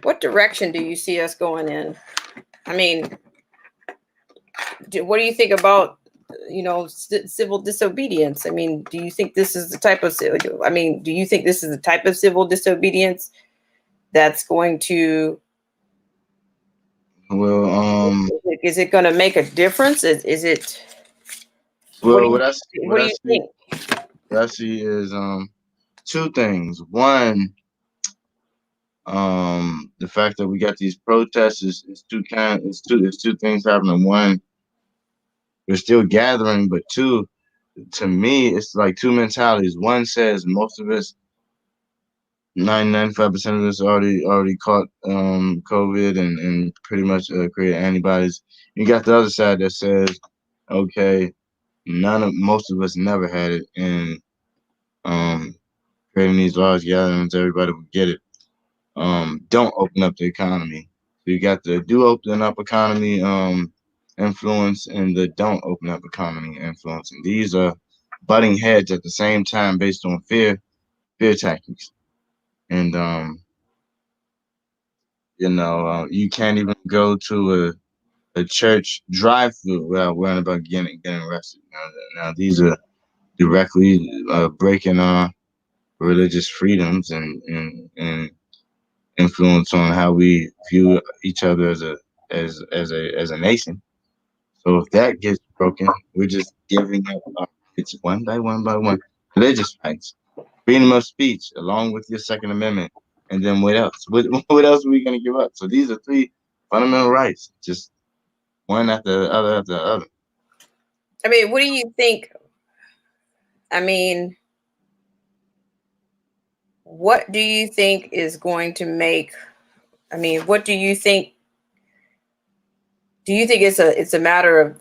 What direction do you see us going in? I mean, what do you think about civil disobedience? I mean, do you think this is the type of I mean, do you think this is the type of civil disobedience that's going to Well, is it going to make a difference? Is it what do well, you what what do I you see, think? what I see is two things. One, the fact that we got these protests is it's two things happening. One, we're still gathering, but two, to me, it's like two mentalities. One says most of us 95% of us already caught COVID and pretty much created antibodies. You got the other side that says, okay, most of us never had it, and um, creating these large gatherings, everybody would get it. Don't open up the economy. So you got the do open up economy influence and the don't open up economy influence, and these are butting heads at the same time based on fear tactics, and you can't even go to a church drive-through without worrying about getting arrested. Now these are directly breaking our religious freedoms and influence on how we view each other as a nation. So if that gets broken, we're just giving up our rights one by one by one. Religious rights, freedom of speech, along with your Second Amendment, and then what else? What else are we going to give up? So these are three fundamental rights, just one after the other after the other. I mean, what do you think? I mean, what do you think is going to make? I mean, what do you think? Do you think it's a matter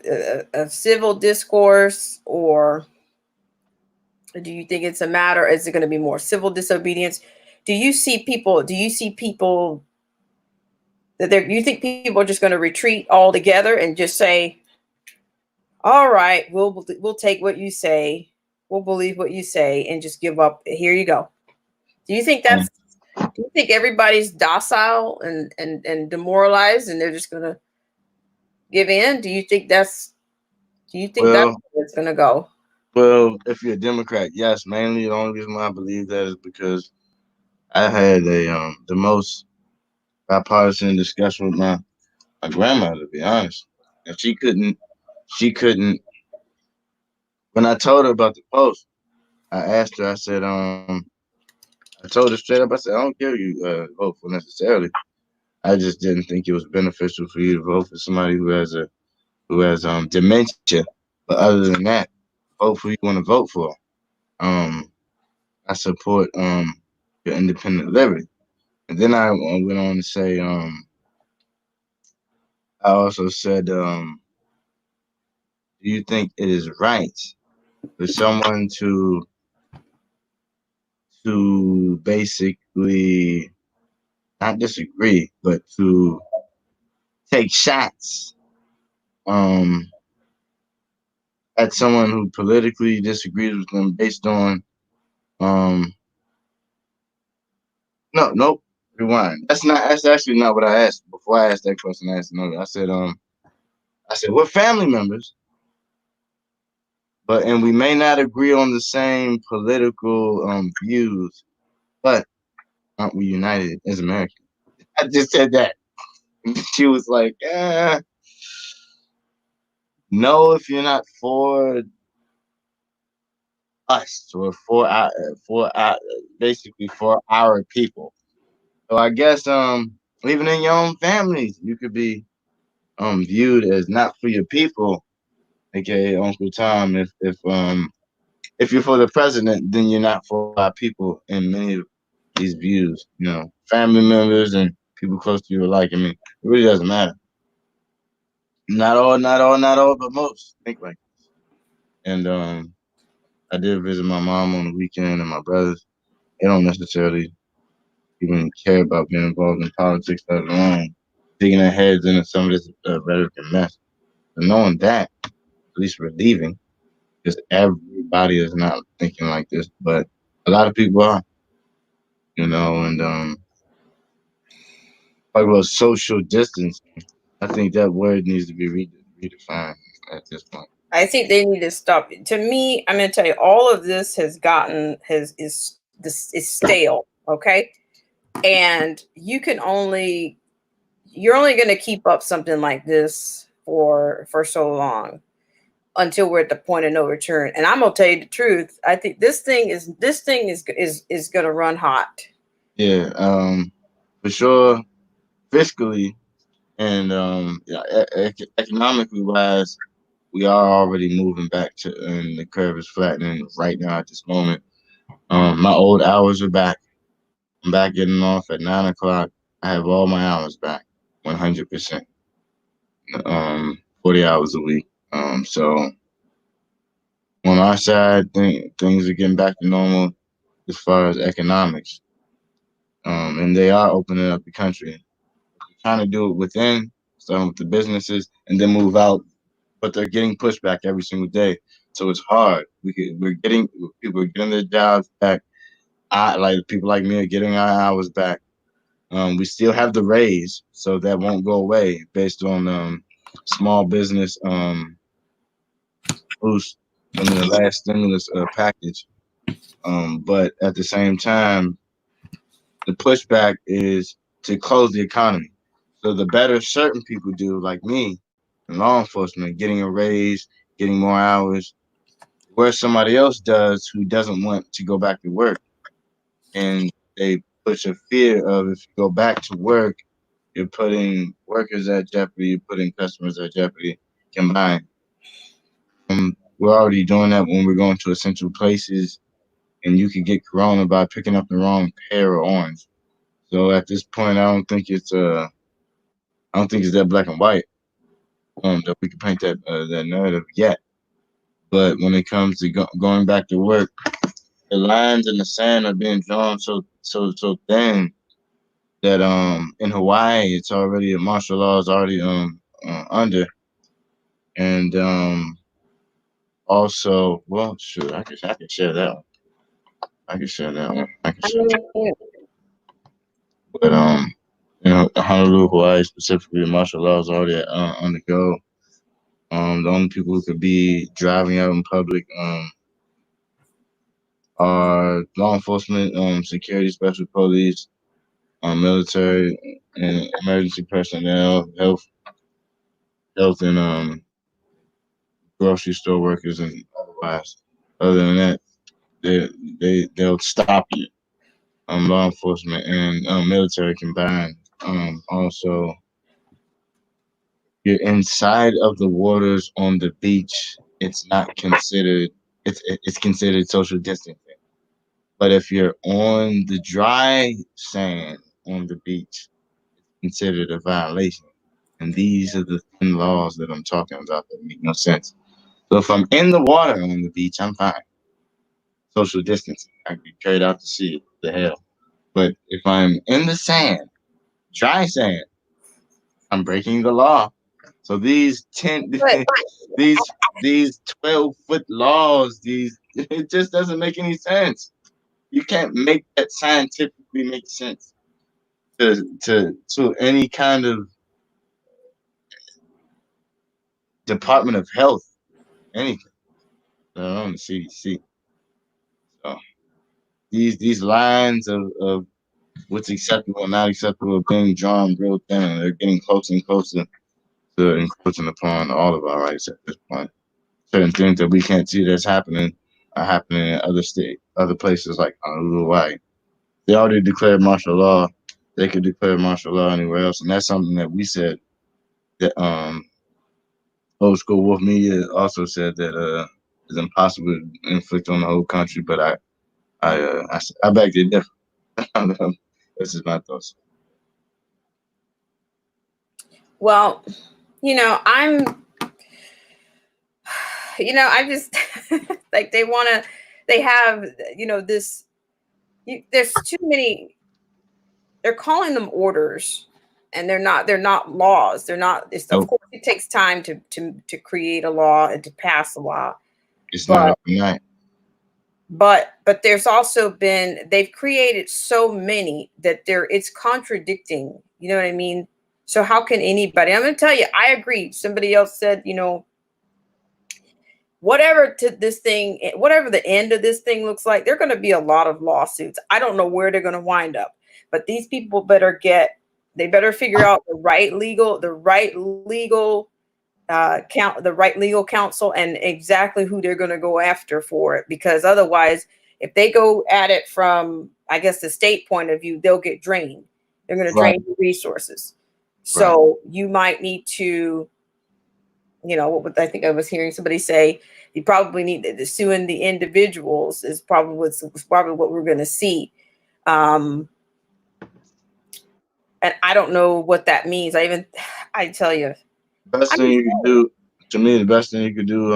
of civil discourse, or do you think it's a matter? Is it going to be more civil disobedience? Do you see people? Do you see people that they're? You think people are just going to retreat all together and just say, "All right, we'll take what you say, we'll believe what you say, and just give up. Here you go." Do you think Um, that's? Do you think everybody's docile and demoralized, and they're just going to give in? Do you think that's? Do you think that's well, where it's going to go? if you're a Democrat, yes. Mainly, the only reason why I believe that is because I had the most bipartisan discussion with my grandmother. To be honest, and she couldn't. When I told her about the post, I asked her. I said, I told her straight up. I said, I don't care if you vote for necessarily. I just didn't think it was beneficial for you to vote for somebody who has dementia. But other than that, vote for who you want to vote for. Um, I support your independent living. And then I went on to say, I also said, do you think it is right for someone to basically not disagree, but to take shots um, at someone who politically disagrees with them based on no, nope, rewind. That's actually not what I asked. Before I asked that question, I asked another. I said we're family members, and we may not agree on the same political views, but aren't we united as Americans? I just said that. She was like, no, if you're not for us or for our basically for our people. So I guess even in your own families, you could be viewed as not for your people, aka Uncle Tom. If you're for the president, then you're not for our people in many of these views. Family members and people close to you alike. I mean, it really doesn't matter. Not all, not all, not all, but most think like. And I did visit my mom on the weekend and my brothers. They don't necessarily even care about being involved in politics, let alone digging their heads into some of this rhetoric and mess. And knowing that, at least we're leaving, because every everybody is not thinking like this, but a lot of people are, and talk about social distance. I think that word needs to be redefined at this point. I think they need to stop. To me, I'm going to tell you, all of this has gotten is stale. Okay, and you're only going to keep up something like this for so long until we're at the point of no return. And I'm gonna tell you the truth. I think this thing is gonna run hot. Yeah, for sure, fiscally and yeah, economically wise, we are already moving back to, and the curve is flattening right now at this moment. My old hours are back. I'm back getting off at 9 o'clock. I have all my hours back, 100%. 40 hours a week. So on our side, things are getting back to normal as far as economics. And they are opening up the country. They're trying to do it within, starting with the businesses, and then move out. But they're getting pushback every single day, so it's hard. We're getting people are getting their jobs back. I like people like me are getting our hours back. We still have the raise, so that won't go away based on small business boost from the last stimulus package. But at the same time, the pushback is to close the economy. So the better certain people do, like me, in law enforcement, getting a raise, getting more hours, where somebody else does who doesn't want to go back to work, and they push a fear of if you go back to work, you're putting workers at jeopardy, you're putting customers at jeopardy combined. We're already doing that when we're going to essential places, and you could get corona by picking up the wrong pear or orange. So at this point, I don't think it's that black and white. That we can paint that narrative yet. But when it comes to going back to work, the lines in the sand are being drawn so thin that in Hawaii it's already martial law is already under, and also, well, sure, I can share that one. I can share that one. I can I share. mean, But Honolulu, Hawaii specifically, martial law is already on the go. The only people who could be driving out in public are law enforcement, security, special police, military, and emergency personnel, health, and grocery store workers, and otherwise. Other than that, they'll stop you. Law enforcement and military combined. Also, you're inside of the waters on the beach. It's not considered. It's considered social distancing. But if you're on the dry sand on the beach, it's considered a violation. And these are the thin laws that I'm talking about that make no sense. So if I'm in the water on the beach, I'm fine. Social distancing. I can be carried out to sea. What the hell? But if I'm in the sand, dry sand, I'm breaking the law. So these but these these 12-foot laws, it just doesn't make any sense. You can't make that scientifically make sense to any kind of Department of Health, anything. The CDC. So these lines of what's acceptable and not acceptable are being drawn real thin, and they're getting closer and closer to encroaching upon all of our rights at this point. Certain things that we can't see that's happening are happening in other places like Honolulu, Hawaii. They already declared martial law. They could declare martial law anywhere else, and that's something that we said that old school wolf media also said that is impossible to inflict on the whole country. But I beg to differ. This is my thoughts. well, I'm I just like they have this. There's too many. They're calling them orders, and they're not laws. They're not. Of Nope, course, it takes time to create a law and to pass a law, it's not but overnight. but there's also been, they've created so many that it's contradicting, you know what I mean? So how can anybody, I'm going to tell you, I agree. Somebody else said, whatever to this thing, whatever the end of this thing looks like, there are going to be a lot of lawsuits. I don't know where they're going to wind up, but these people they better figure out the right legal counsel and exactly who they're going to go after for it. Because otherwise, if they go at it from, I guess, the state point of view, they'll get drained. They're going to Right, drain the resources. right. So you might need to, what I think I was hearing somebody say, you probably need to suing the individuals is probably what we're going to see. Um, and I don't know what that means. I tell you, Best I thing just, you could do, to me, the best thing you could do,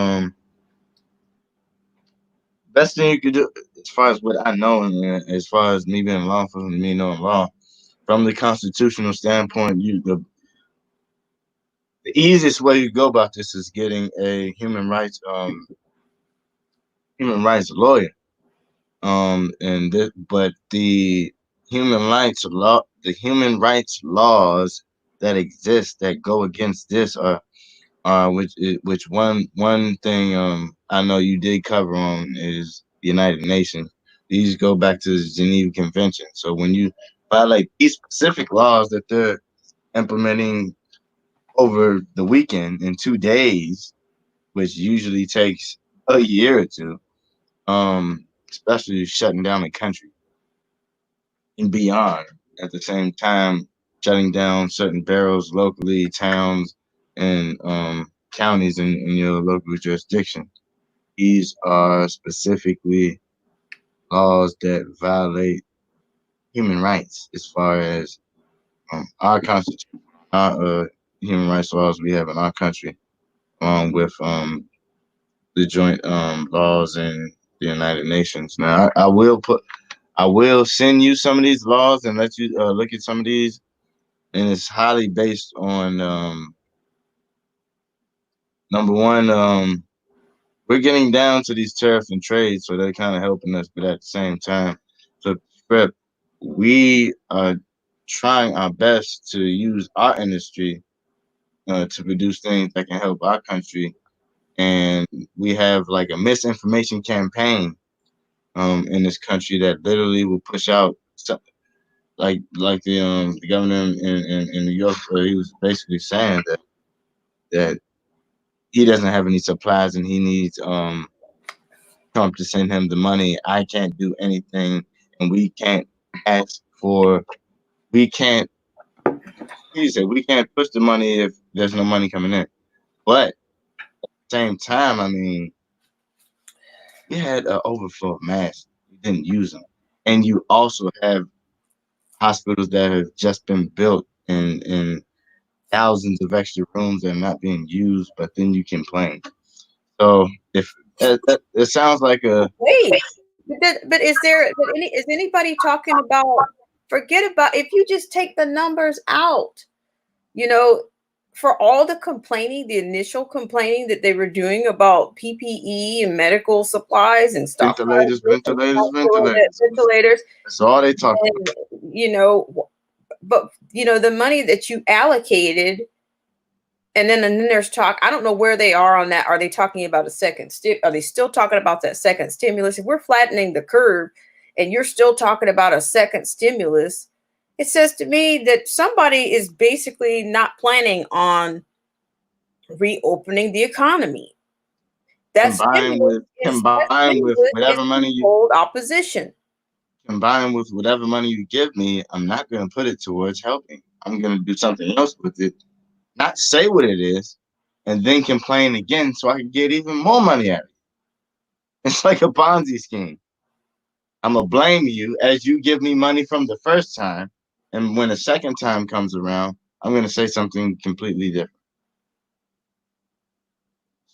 as far as what I know, and as far as me being law enforcement, me knowing law, from the constitutional standpoint, the easiest way you go about this is getting a human rights lawyer. But the human rights laws that exist that go against this which one thing I know you did cover on is the United Nations. These go back to the Geneva Convention. So when you violate these specific laws that they're implementing over the weekend in 2 days, which usually takes a year or two, especially shutting down the country and beyond. At the same time, shutting down certain boroughs locally, towns, and counties in your local jurisdiction. These are specifically laws that violate human rights, as far as our constitution, our human rights laws we have in our country, along with the joint laws in the United Nations. Now, I will send you some of these laws and let you look at some of these, and it's highly based on number one. We're getting down to these tariffs and trade, so they're kind of helping us, but at the same time, so Prep, we are trying our best to use our industry to produce things that can help our country, and we have like a misinformation campaign in this country that literally will push out like the governor in New York, where he was basically saying that he doesn't have any supplies and he needs Trump to send him the money. I can't do anything, and we can't ask for. We can't. He said we can't push the money if there's no money coming in. But at the same time, I mean, we had an overflow of masks. We didn't use them, and you also have hospitals that have just been built and thousands of extra rooms that are not being used, but then you complain. So if it sounds like a wait, but is anybody talking about, forget about, if you just take the numbers out, you know, for all the complaining, the initial complaining that they were doing about PPE and medical supplies and stuff like ventilators, this, and ventilators, hospital ventilators. ventilators, That's all they talk about. and you know, but the money that you allocated, and then there's talk. I don't know where they are on that. Are they talking about a are they still talking about that second stimulus? If we're flattening the curve and you're still talking about a second stimulus, it says to me that somebody is basically not planning on reopening the economy. That Combined stimulus with is that combined with stimulus is whatever money you controlled opposition. combined with whatever money you give me, I'm not going to put it towards helping. I'm going to do something else with it, not say what it is, and then complain again so I can get even more money out of it. It's like a Ponzi scheme. I'm gonna blame you as you give me money from the first time, and when the second time comes around, I'm gonna say something completely different.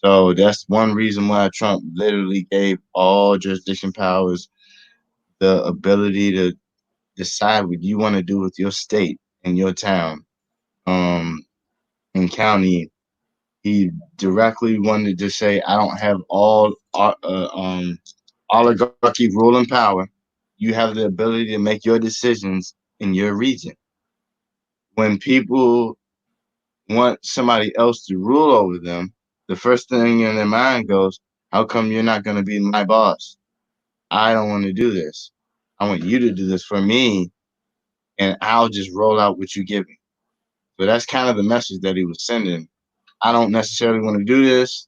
So that's one reason why Trump literally gave all jurisdiction powers the ability to decide what you want to do with your state and your town, um, and county. He directly wanted to say, "I don't have oligarchy rule and power. You have the ability to make your decisions in your region. When people want somebody else to rule over them, the first thing in their mind goes, how come you're not going to be my boss? I don't want to do this. I want you to do this for me, and I'll just roll out what you give me. So that's kind of the message that he was sending. I don't necessarily want to do this.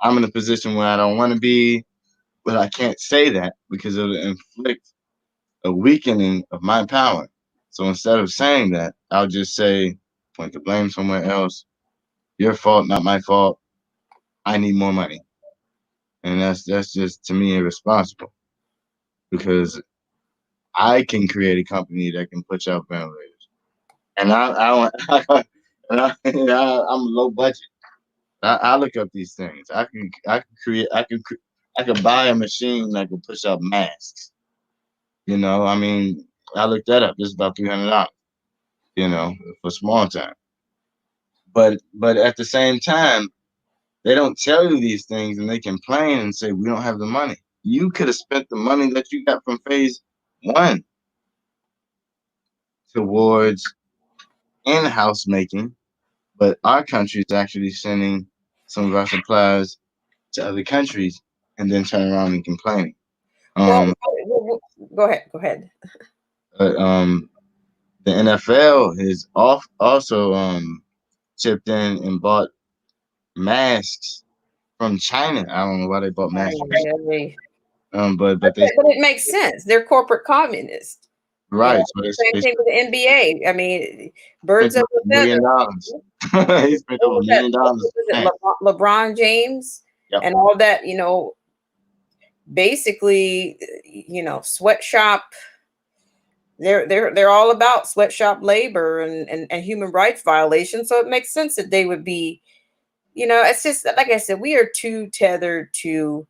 I'm in a position where I don't want to be, but I can't say that because it'll inflict a weakening of my power. So instead of saying that, I'll just say, point the blame somewhere else. Your fault, not my fault. I need more money. And that's just to me irresponsible because I can create a company that can put out ventilators. And I'm low budget. I look up these things. I could buy a machine that can push out masks. I mean, I looked that up. It's about $300. For small time. But at the same time, they don't tell you these things, and they complain and say we don't have the money. You could have spent the money that you got from phase one towards in-house making, but our country is actually sending some of our supplies to other countries and then turn around and complaining. Well, Um, go ahead. Go ahead. but the NFL has also chipped in and bought masks from China. I don't know why they bought masks from China. Hey. But they But it makes sense. They're corporate communists. right. So Same they thing with the NBA. I mean, spent birds of over a $1 feather. million. He spent What over was $1 that? million What dollars. was it? Man, LeBron James yep. and all that. Basically, sweatshop. They're all about sweatshop labor and human rights violations. So it makes sense that they would be. It's just like I said, we are too tethered to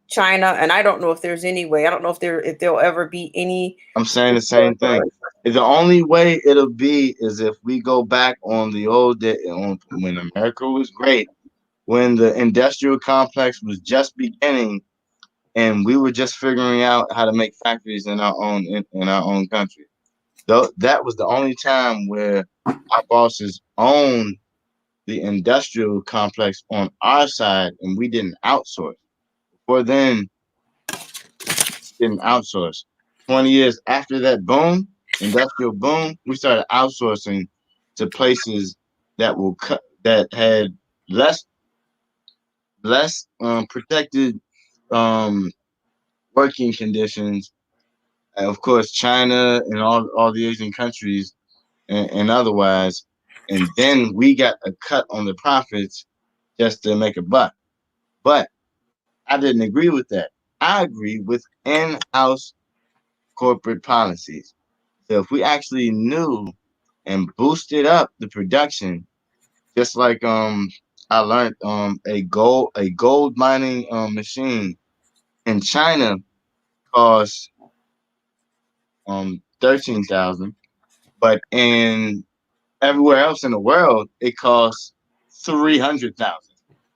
China, and I don't know if there's any way. I don't know if there'll ever be any. I'm saying the same thing. The only way it'll be is if we go back on the old day when America was great, when the industrial complex was just beginning, and we were just figuring out how to make factories in our own country. Though that was the only time where our bosses owned the industrial complex on our side, and we didn't outsource. Before then, we didn't outsource. 20 years after that boom, industrial boom, we started outsourcing to places that had less protected um, working conditions. And of course, China and all the Asian countries and otherwise. And then we got a cut on the profits just to make a buck. But I didn't agree with that. I agree with in-house corporate policies. So if we actually knew and boosted up the production, just like I learned a gold mining machine in China costs 13,000, but in everywhere else in the world it costs 300,000.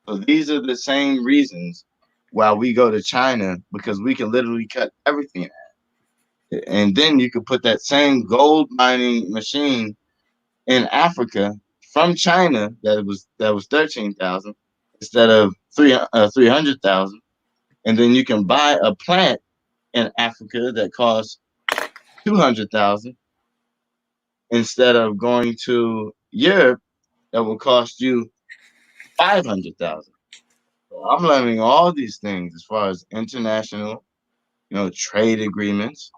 So these are the same reasons why we go to China because we can literally cut everything out. And then you could put that same gold mining machine in Africa from China that was 13,000 instead of 300,000, and then you can buy a plant in Africa that costs 200,000 instead of going to Europe that will cost you 500,000. So I'm learning all these things as far as international, trade agreements,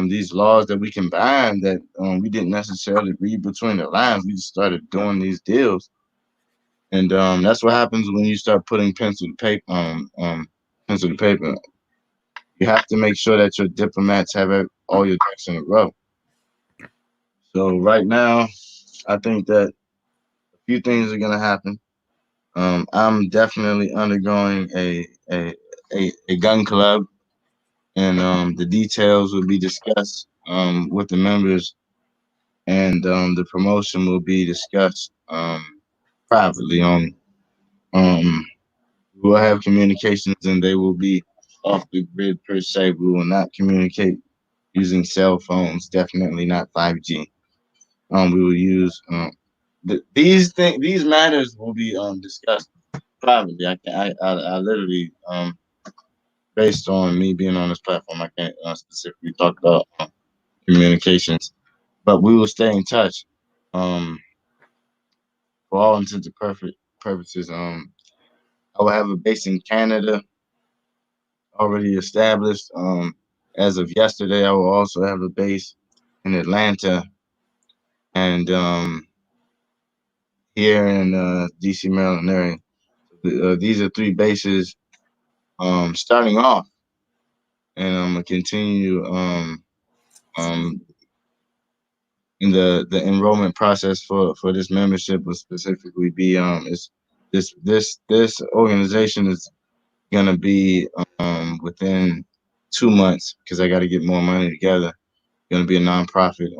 these laws that we can bind that we didn't necessarily read between the lines. We just started doing these deals, and that's what happens when you start putting pencil to paper. You have to make sure that your diplomats have all your ducks in a row. So right now, I think that a few things are gonna happen. I'm definitely undergoing a gun club, and the details will be discussed with the members, and the promotion will be discussed privately on. Um, we'll have communications, and they will be off the grid per se. We will not communicate using cell phones. Definitely not 5G. We will use these matters will be discussed privately. I literally based on me being on this platform, I can't specifically talk about communications, but we will stay in touch. Um, for all intents and perfect purposes, I will have a base in Canada already established. As of yesterday, I will also have a base in Atlanta and here in DC, Maryland area. These are three bases starting off, and I'm gonna continue um, in the enrollment process for this membership will specifically be is this organization is gonna be within 2 months because I got to get more money together. Gonna be a nonprofit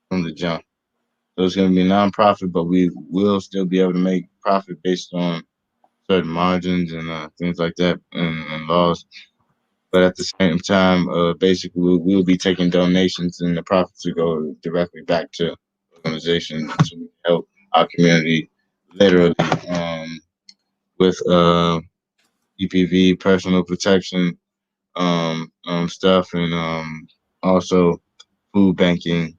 from the jump. So it's gonna be a nonprofit, but we will still be able to make profit based on certain margins and things like that and laws. But at the same time, basically, we'll be taking donations, and the profits will go directly back to the organization to help our community, literally, with EPV, personal protection stuff, and also food banking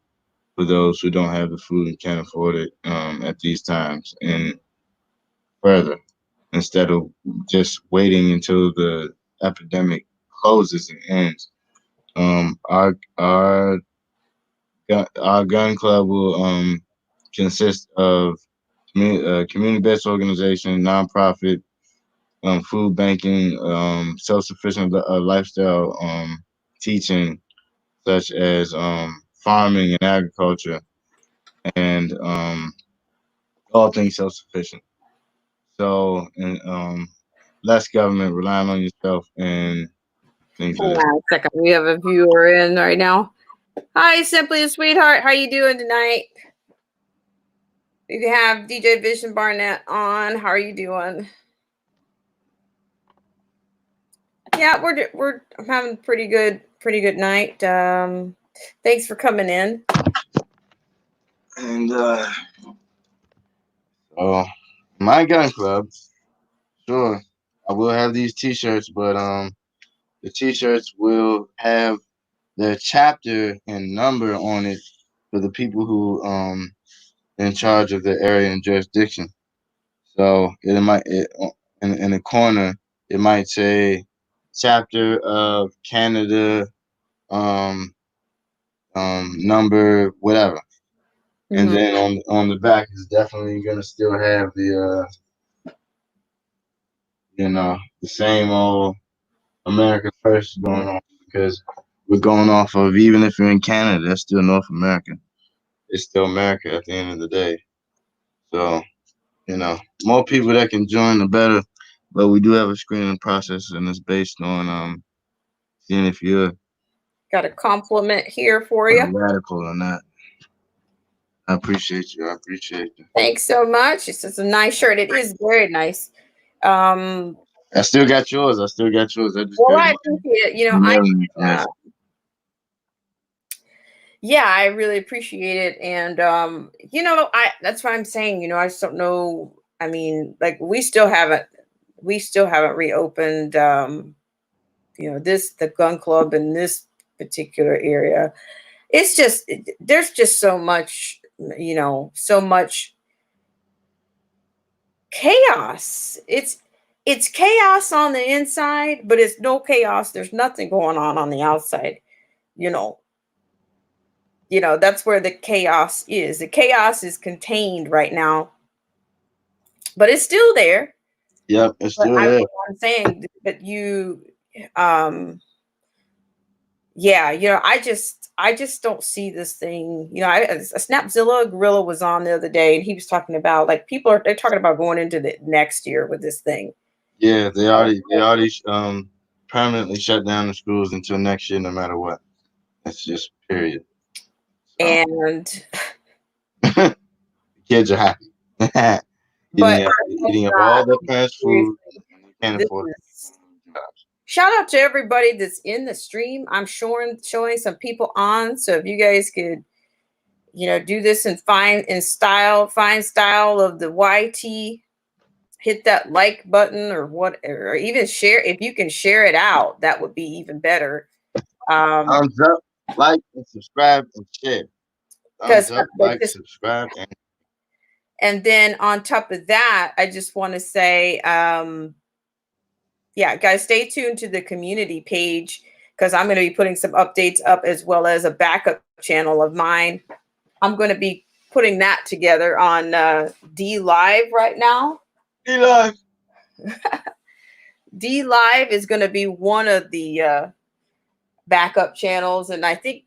for those who don't have the food and can't afford it at these times, and further, instead of just waiting until the epidemic closes and ends. Our gun club will consist of community-based organization, nonprofit, food banking, self-sufficient lifestyle teaching, such as farming and agriculture, and all things self-sufficient. So, and less government, relying on yourself, and things of Hold this. on a second. We have a viewer in right now. Hi, Simply a Sweetheart. How you doing tonight? We have DJ Vision Barnett on. How are you doing? Yeah, we're having a pretty good night. Thanks for coming in. And so, my gun club, sure, I will have these T-shirts, but the T-shirts will have their chapter and number on it for the people who in charge of the area and jurisdiction. So in the corner it might say chapter of Canada um number whatever, and Mm-hmm. then on the back is definitely gonna still have the the same old America first going on because we're going off of, even if you're in Canada, that's still North America. It's still America at the end of the day. So, more people that can join, the better. But we do have a screening process, and it's based on seeing if you're Got a compliment here for a you. radical or not. I appreciate you. I appreciate you. Thanks so much. It's a nice shirt. It is very nice. Um, I still got yours. I still got yours. I just well, got I appreciate it. mailing Uh, information. yeah, I really appreciate it, and I that's what I'm saying. I just don't know. I mean, like we still haven't reopened. The gun club in this particular area. It's just there's just so much, so much chaos. It's chaos on the inside, but it's no chaos. There's nothing going on the outside. You know, that's where the chaos is. The chaos is contained right now, but it's still there. Yep, it's But still there. I'm saying that um, yeah, I just don't see this thing. A Snapzilla Gorilla was on the other day, and he was talking about, like, they're talking about going into the next year with this thing. Yeah, they already permanently shut down the schools until next year, no matter what. That's just period. So And kids are happy. but eating up all their parents' seriously, food, and they can't this afford is jobs. shout out to everybody that's in the stream. I'm showing some people on. So if you guys could, do this in fine style of the YT, hit that like button or what, or even share. If you can share it out, that would be even better. Thumbs up, like, and subscribe, and share. Because Thumbs up, like, subscribe, and then on top of that, I just want to say, yeah, guys, stay tuned to the community page because I'm going to be putting some updates up as well as a backup channel of mine. I'm going to be putting that together on D Live right now. D Live. D Live is going to be one of the backup channels, and I think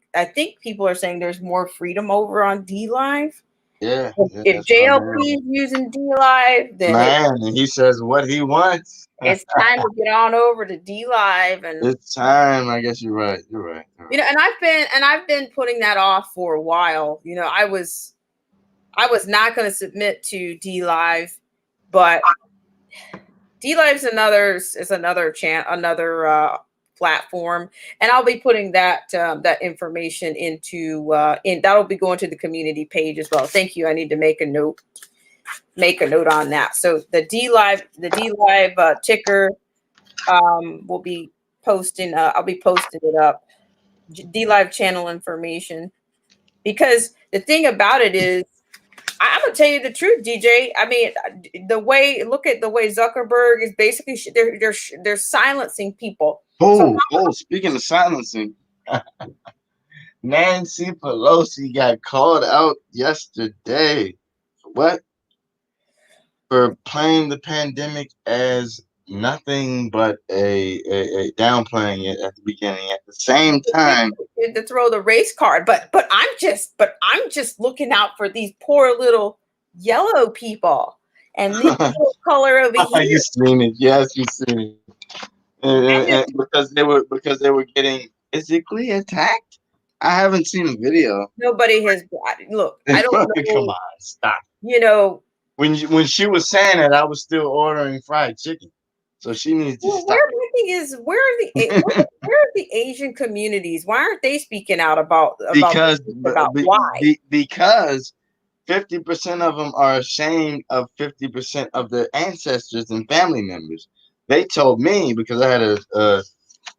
people are saying there's more freedom over on D Live. Yeah. If JLP is using D Live, then and he says what he wants. It's time to get on over to D Live, and it's time. I guess you're right. You're right. And I've been putting that off for a while. I was not going to submit to D Live, but D Live is another platform, and I'll be putting that information into that'll be going to the community page as well. Thank you. I need to make a note on that. So the D Live ticker will be posting. I'll be posting it up. D Live channel information, because the thing about it is, I'm gonna tell you the truth, DJ. I mean, look at the way Zuckerberg is basically they're silencing people. Speaking of silencing, Nancy Pelosi got called out yesterday. What? For playing the pandemic as nothing but a downplaying it at the beginning. At the same time, to throw the race card, but I'm just looking out for these poor little yellow people and the little color over here. You seen it? Yes, you seen it. And because they were getting physically attacked. I haven't seen a video. Nobody has. Look, I don't know. Come on, stop. When she was saying it, I was still ordering fried chicken. So she needs to stop. My thing is, where are the Asian communities? Why aren't they speaking out about why? Because 50% of them are ashamed of 50% of their ancestors and family members. They told me, because I had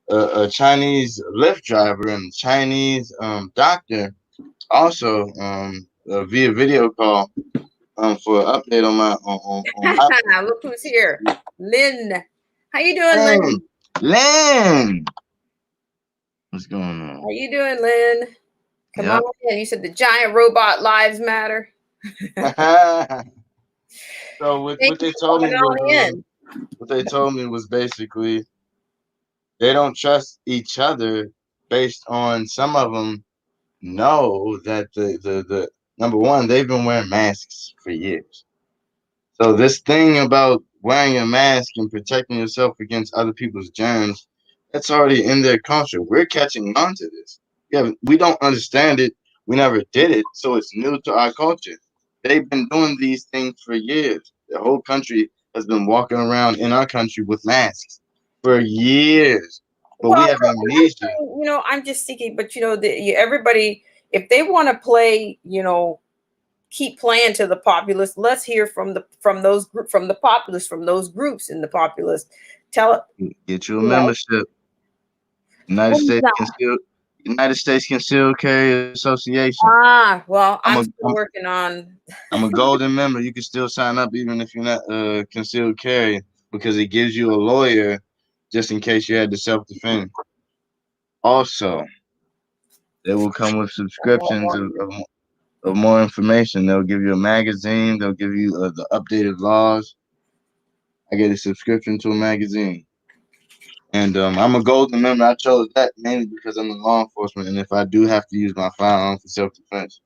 a Chinese Lyft driver and Chinese doctor also via video call for an update on my look who's here. Lynn. How you doing, Lynn? Lynn. What's going on? How you doing, Lynn? Come on in. You said the giant robot lives matter. So what they told me was basically they don't trust each other based on, some of them know that the number one, they've been wearing masks for years. So this thing about wearing a mask and protecting yourself against other people's germs, that's already in their culture. We're catching on to this. Yeah, we don't understand it. We never did it, so it's new to our culture. They've been doing these things for years. The whole country has been walking around in our country with masks for years. But we have amnesia. I'm just thinking, but everybody, if they want to play, keep playing to the populace, let's hear from the populace, from those groups in the populace. Get you a membership. United States Concealed Carry Association. Well, I'm still working on. I'm a golden member. You can still sign up even if you're not concealed carry, because it gives you a lawyer just in case you had to self-defend. Also, they will come with subscriptions of more information. They'll give you a magazine. They'll give you the updated laws. I get a subscription to a magazine. And I'm a golden member. I chose that mainly because I'm in law enforcement, and if I do have to use my firearm for self-defense,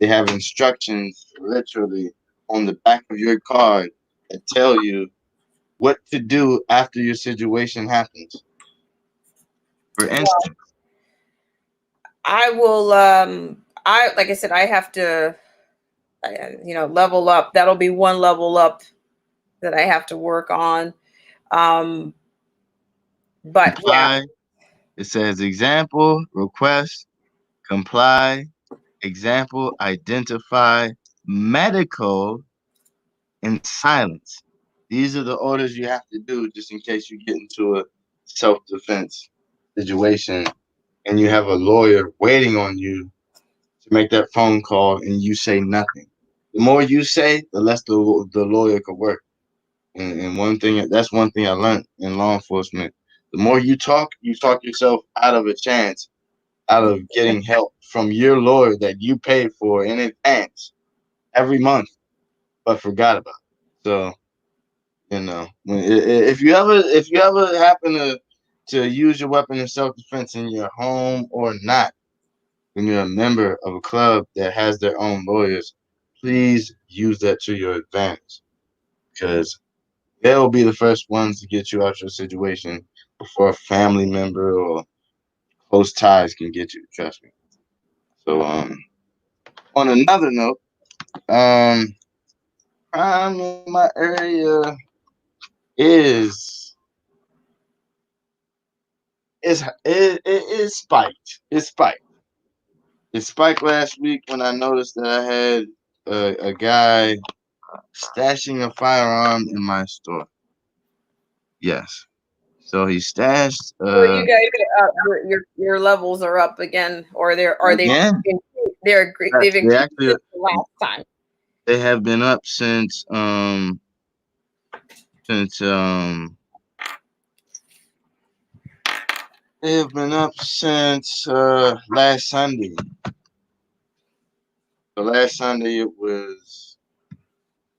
they have instructions literally on the back of your card that tell you what to do after your situation happens. For instance, I will. Like I said, I have to, level up. That'll be one level up that I have to work on. But yeah, Comply. It says example, request, comply, example, identify, medical, and silence. These are the orders you have to do just in case you get into a self-defense situation and you have a lawyer waiting on you to make that phone call and you say nothing. The more you say, the less the lawyer could work. And that's one thing I learned in law enforcement. The more you talk yourself out of a chance, out of getting help from your lawyer that you paid for in advance every month, but forgot about. So if you ever happen to use your weapon in self defense in your home or not, when you're a member of a club that has their own lawyers, please use that to your advantage because they'll be the first ones to get you out your situation before a family member or close ties can get you. Trust me. So on another note, crime in my area is is spiked. It's spiked. It spiked last week when I noticed that I had a guy stashing a firearm in my store. Yes. So he stashed so you guys are up, your levels are up again, or again. Yes, they've they increased actually since the last time. they have been up since they have been up since last Sunday. So last Sunday it was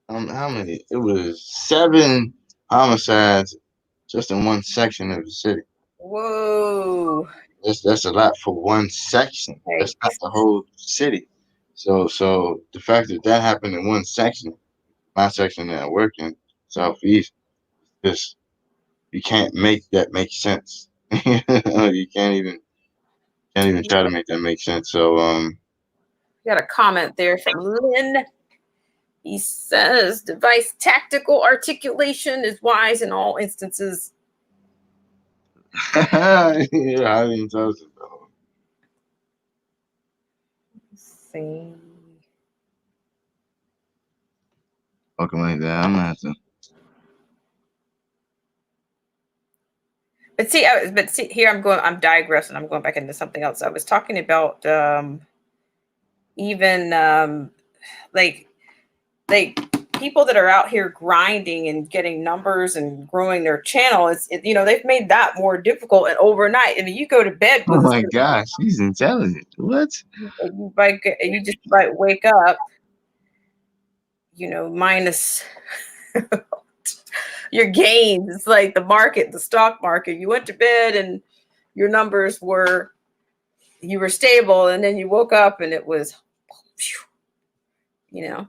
how many? It was 7 homicides just in one section of the city. Whoa! That's a lot for one section. That's not Thanks. the whole city. So the fact that that happened in one section, my section that I work in, Southeast, just you can't make that make sense. You can't even try to make that make sense. So Got a comment there from Lynn. He says device tactical articulation is wise in all instances. yeah, I didn't tell you though. Let's see. Fucking like that. I'm gonna have to. But see, here I'm digressing. I'm going back into something else. I was talking about even like like people that are out here grinding and getting numbers and growing their channel. They've made that more difficult and overnight. I mean, you go to bed Oh with a my gosh, she's intelligent. What? you just might wake up, minus your gains. It's like the stock market. You went to bed and your numbers you were stable, and then you woke up and it was, you know,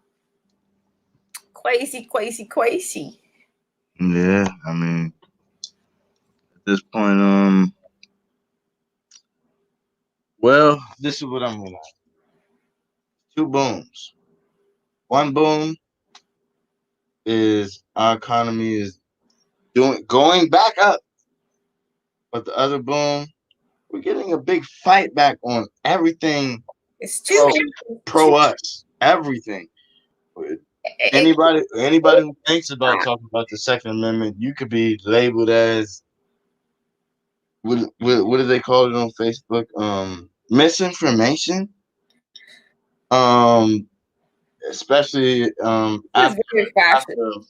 crazy. Yeah, I mean, at this point, well, this is what I'm gonna. Two booms. One boom is our economy is going back up, but the other boom, we're getting a big fight back on everything It's too pro many. pro us. Everything. Anybody who thinks about talking about the Second Amendment, you could be labeled as what do they call it on Facebook? Misinformation. Um, especially It's very fashion.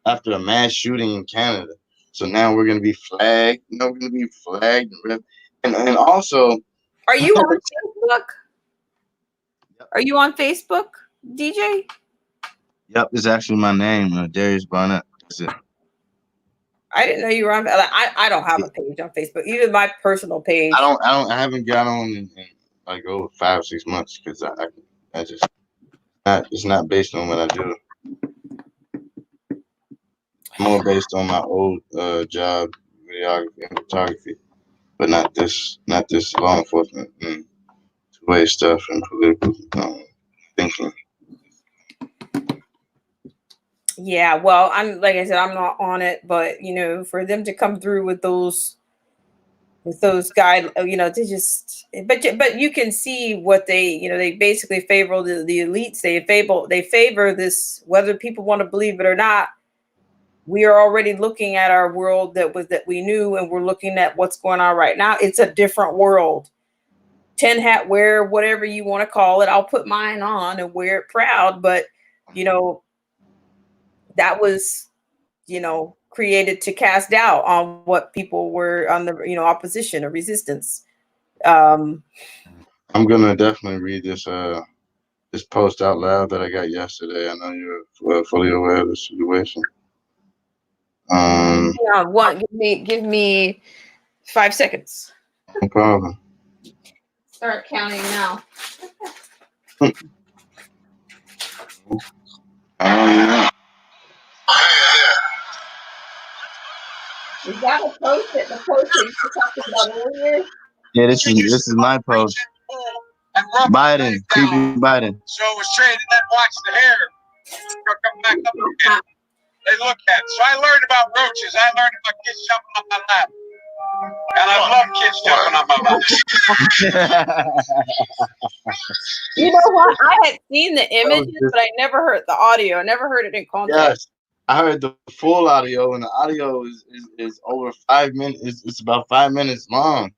after a mass shooting in Canada. So now we're gonna be flagged. We're gonna be flagged and ripped. And also, Are you on Facebook? Are you on Facebook, DJ? yep, it's actually my name, Darius Barnett. That's it. I didn't know you were on. I don't have a page on Facebook, even my personal page. I haven't got on in like over 5 or 6 months because I just it's not based on what I do. It's more based on my old job, videography and photography, but not this law enforcement and two-way stuff and political thinking. Yeah, well, I'm like I said, I'm not on it, but for them to come through with those with those guide, they just, but you can see what they basically favor the elites. They favor this, whether people want to believe it or not. We are already looking at our world that we knew, and we're looking at what's going on right now. It's a different world. Tin hat wear, whatever you want to call it. I'll put mine on and wear it proud, but you know that was created to cast doubt on what people were on the opposition or resistance. Um, I'm gonna definitely read this post out loud that I got yesterday. I know you're fully aware of the situation. give me 5 seconds. No problem. Start counting now. Um, You gotta post it. The post that you're talking about earlier. yeah, this is my post. Biden, creepy Biden. So it was traded and then watch the hair come back up again. They look at it. So I learned about roaches. I learned about kids jumping on my lap. And I love kids jumping on my lap. You know what? I had seen the images, but I never heard the audio. I never heard it in context. Yes, I heard the full audio, and the audio is over 5 minutes. It's about 5 minutes long,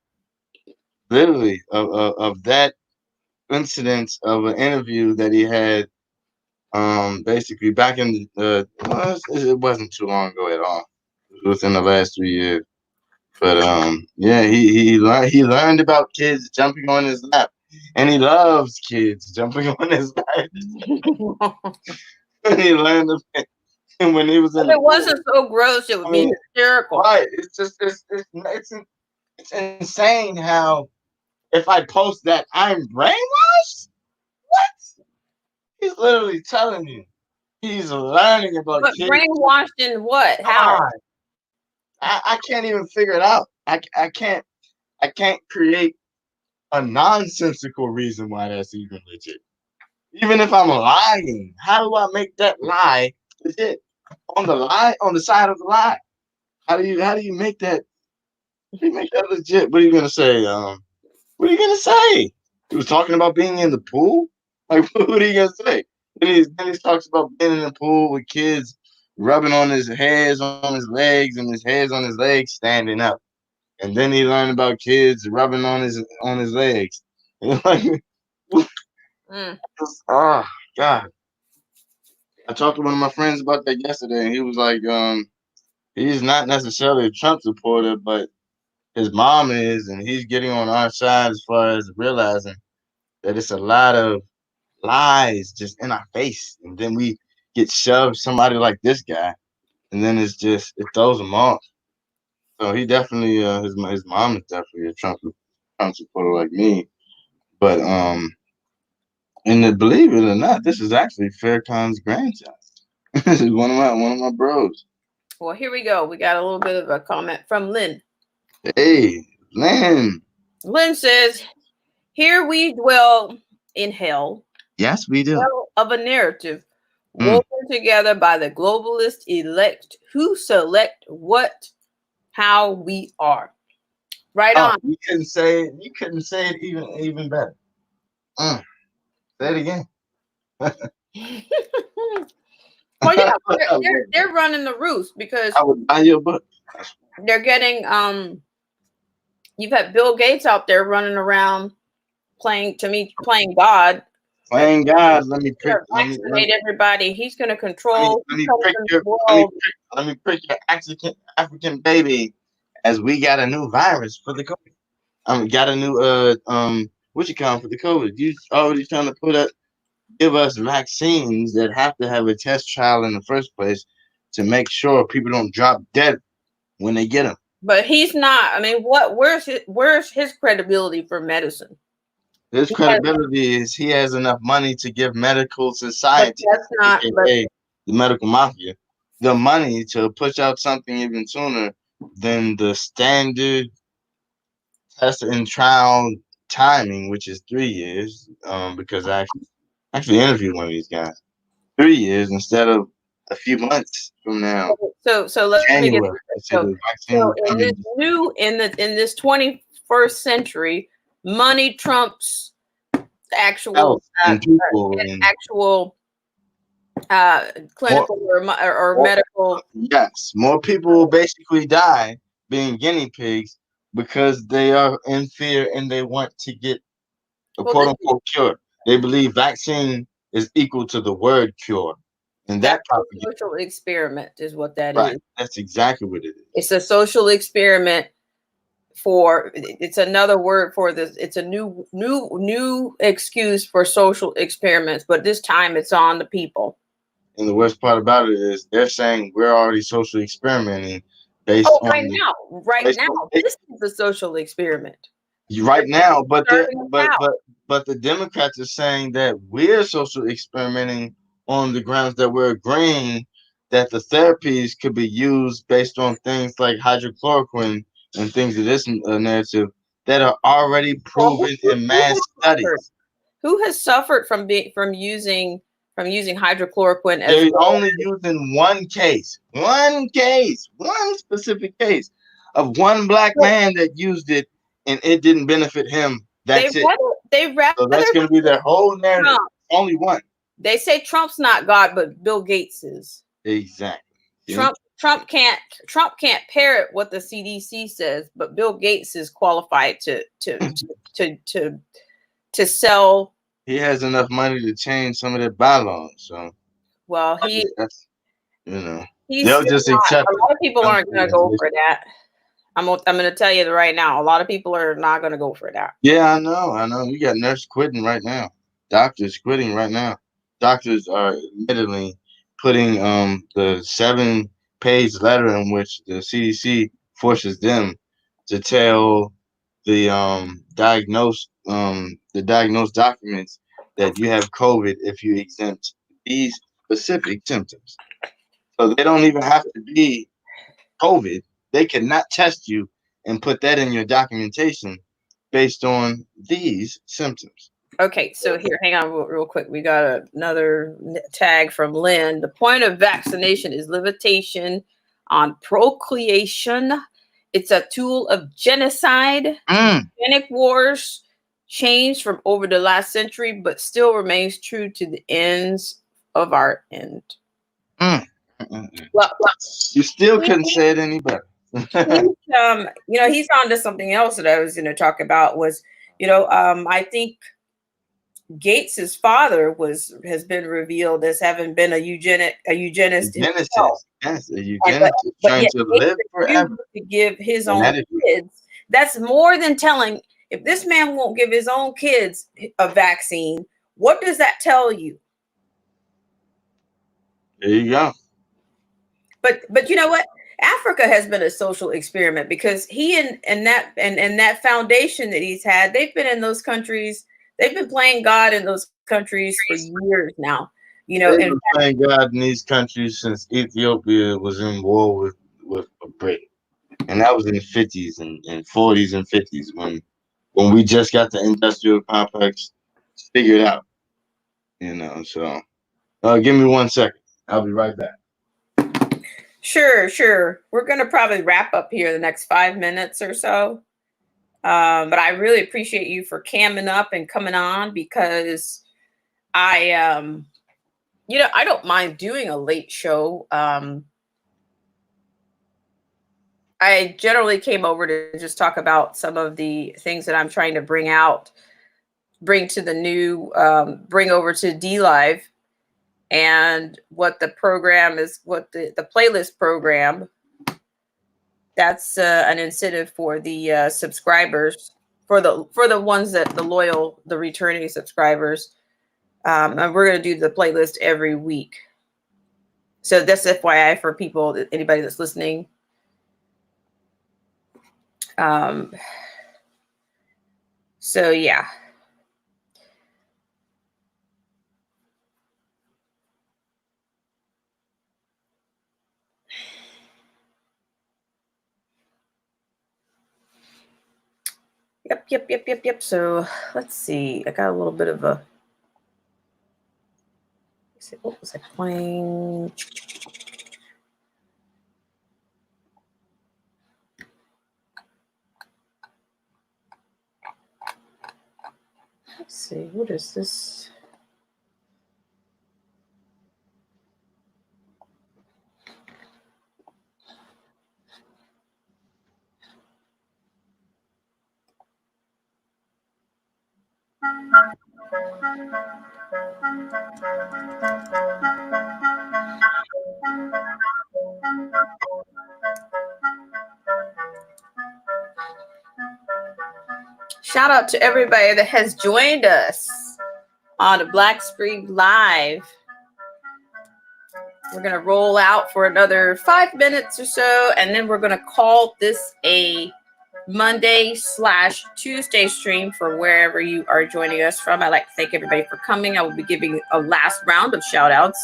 literally, of that incident of an interview that he had. Basically back in it wasn't too long ago at all. It was within the last 3 years. But yeah, he learned about kids jumping on his lap, and he loves kids jumping on his lap. And he learned of it when he was in. If it wasn't so gross, it would be hysterical. Right? It's just it's insane how if I post that I'm brainwashed. What? He's literally telling you he's learning about But kids. brainwashed in what? How? I can't even figure it out. I can't create a nonsensical reason why that's even legit. Even if I'm lying, how do I make that lie legit? On the side of the lie. How do you make that? How do you make that legit? What are you gonna say? What are you gonna say? He was talking about being in the pool. Like, what are you gonna say? Then he talks about being in the pool with kids rubbing on his hairs on his legs and his hairs on his legs standing up. And then he learned about kids rubbing on his legs. Like, oh God. I talked to one of my friends about that yesterday, and he was like, he's not necessarily a Trump supporter, but his mom is, and he's getting on our side as far as realizing that it's a lot of lies just in our face, and then we get shoved somebody like this guy, and then it throws him off. So he definitely his mom is definitely a Trump supporter like me, but and believe it or not, this is actually Farrakhan's grandchild. This is one of my bros. Well, here we go. We got a little bit of a comment from Lynn. Hey, Lynn. Lynn says, "Here we dwell in hell. Yes, we do. Hell of a narrative woven together by the globalist elect who select how we are." Right on. You couldn't say it even better. Say it again. Well, yeah, they're running the roost because I would buy your book. They're getting you've had Bill Gates out there running around playing God. Playing God. Let me vaccinate everybody. He's going to control. Let me prick your African baby, as we got a new virus for the COVID. Got a new what you call for the COVID. You already trying to give us vaccines that have to have a test trial in the first place to make sure people don't drop dead when they get them. But he's not. I mean, where's his credibility for medicine? His credibility is he has enough money to give medical society, the medical mafia, the money to push out something even sooner than the standard test and trial timing, which is 3 years. Because I actually interviewed one of these guys. 3 years instead of a few months from now, So let me get January. this. So the vaccine will come in. In this 21st century, money trumps actual Health and people and actual more, clinical or medical. yes, more people will basically die being guinea pigs because they are in fear and they want to get a Well, quote unquote cure. They believe vaccine is equal to the word cure, and that that's a propaganda. social experiment, is what that Right, is. that's exactly what it is. It's a social experiment it's another word for this. It's a new excuse for social experiments, but this time it's on the people. And the worst part about it is they're saying we're already socially experimenting based on Right now, this is a social experiment. Right now, but Starting the Democrats are saying that we're social experimenting on the grounds that we're agreeing that the therapies could be used based on things like hydrochloroquine and things of this narrative that are already proven in mass studies. Who has suffered from using hydrochloroquine as They're well? only using one specific case of one black man that used it and it didn't benefit him. That's it. So that's going to be their whole narrative. Only one. They say Trump's not God, but Bill Gates is. Exactly. Trump can't parrot what the CDC says, but Bill Gates is qualified to sell. He has enough money to change some of their bylaws. So well, that's they'll just accept. A lot of people aren't going to go for that. I'm going to tell you right now. A lot of people are not going to go for that. Yeah, I know. You got nurses quitting right now. Doctors quitting right now. Doctors are admittedly putting the 7-page letter in which the CDC forces them to tell the diagnosed documents that you have COVID if you exempt these specific symptoms. So they don't even have to be COVID. They cannot test you and put that in your documentation based on these symptoms. Okay, so here, hang on real quick. We got another tag from Lynn. The point of vaccination is limitation on procreation. It's a tool of genocide. Eugenic wars changed from over the last century, but still remains true to the ends of our end. Well, you still couldn't say it any better. He's on to something else that I was going to talk about was, I think Gates's father has been revealed as having been a eugenist himself. Yes, a eugenicist trying to live forever. To give his own kids. That's more than telling. If this man won't give his own kids a vaccine, what does that tell you? There you go. But you know what? Africa has been a social experiment because he and that foundation that he's had, they've been in those countries. They've been playing God in those countries for years now. They've been playing God in these countries since Ethiopia was in war with Britain, and that was in the 50s and 40s and 50s when we just got the industrial complex figured out. So give me 1 second. I'll be right back. Sure. We're going to probably wrap up here the next 5 minutes or so. But I really appreciate you for camming up and coming on because I don't mind doing a late show. I generally came over to just talk about some of the things that I'm trying to bring to the new, bring over to D Live, and what the program is, what the playlist program. That's an incentive for the subscribers, for the ones that the returning subscribers. And we're going to do the playlist every week. So that's FYI for people, anybody that's listening. So yeah. Yep. So let's see. I got a little bit of a. What was I playing? Let's see, what is this? Shout out to everybody that has joined us on the Black Screen Live. We're going to roll out for another 5 minutes or so, and then we're going to call this a Monday/Tuesday stream for wherever you are joining us from. I'd like to thank everybody for coming. I will be giving a last round of shout outs.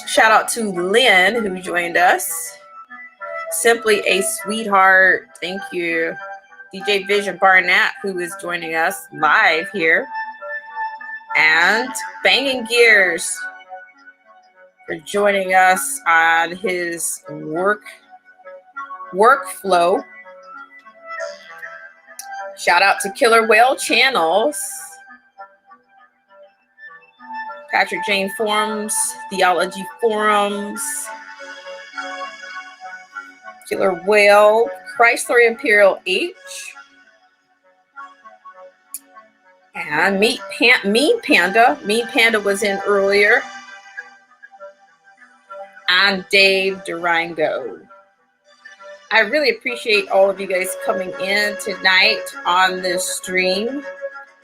Shout out to Lynn who joined us. Simply a sweetheart. Thank you. DJ Vision Barnett who is joining us live here. And Banging Gears for joining us on his workflow. Shout out to Killer Whale Channels. Patrick Jane Forums, Theology Forums, Killer Whale, Chrysler Imperial H, and Mean Panda. Mean Panda was in earlier. And Dave Durango. I really appreciate all of you guys coming in tonight on this stream.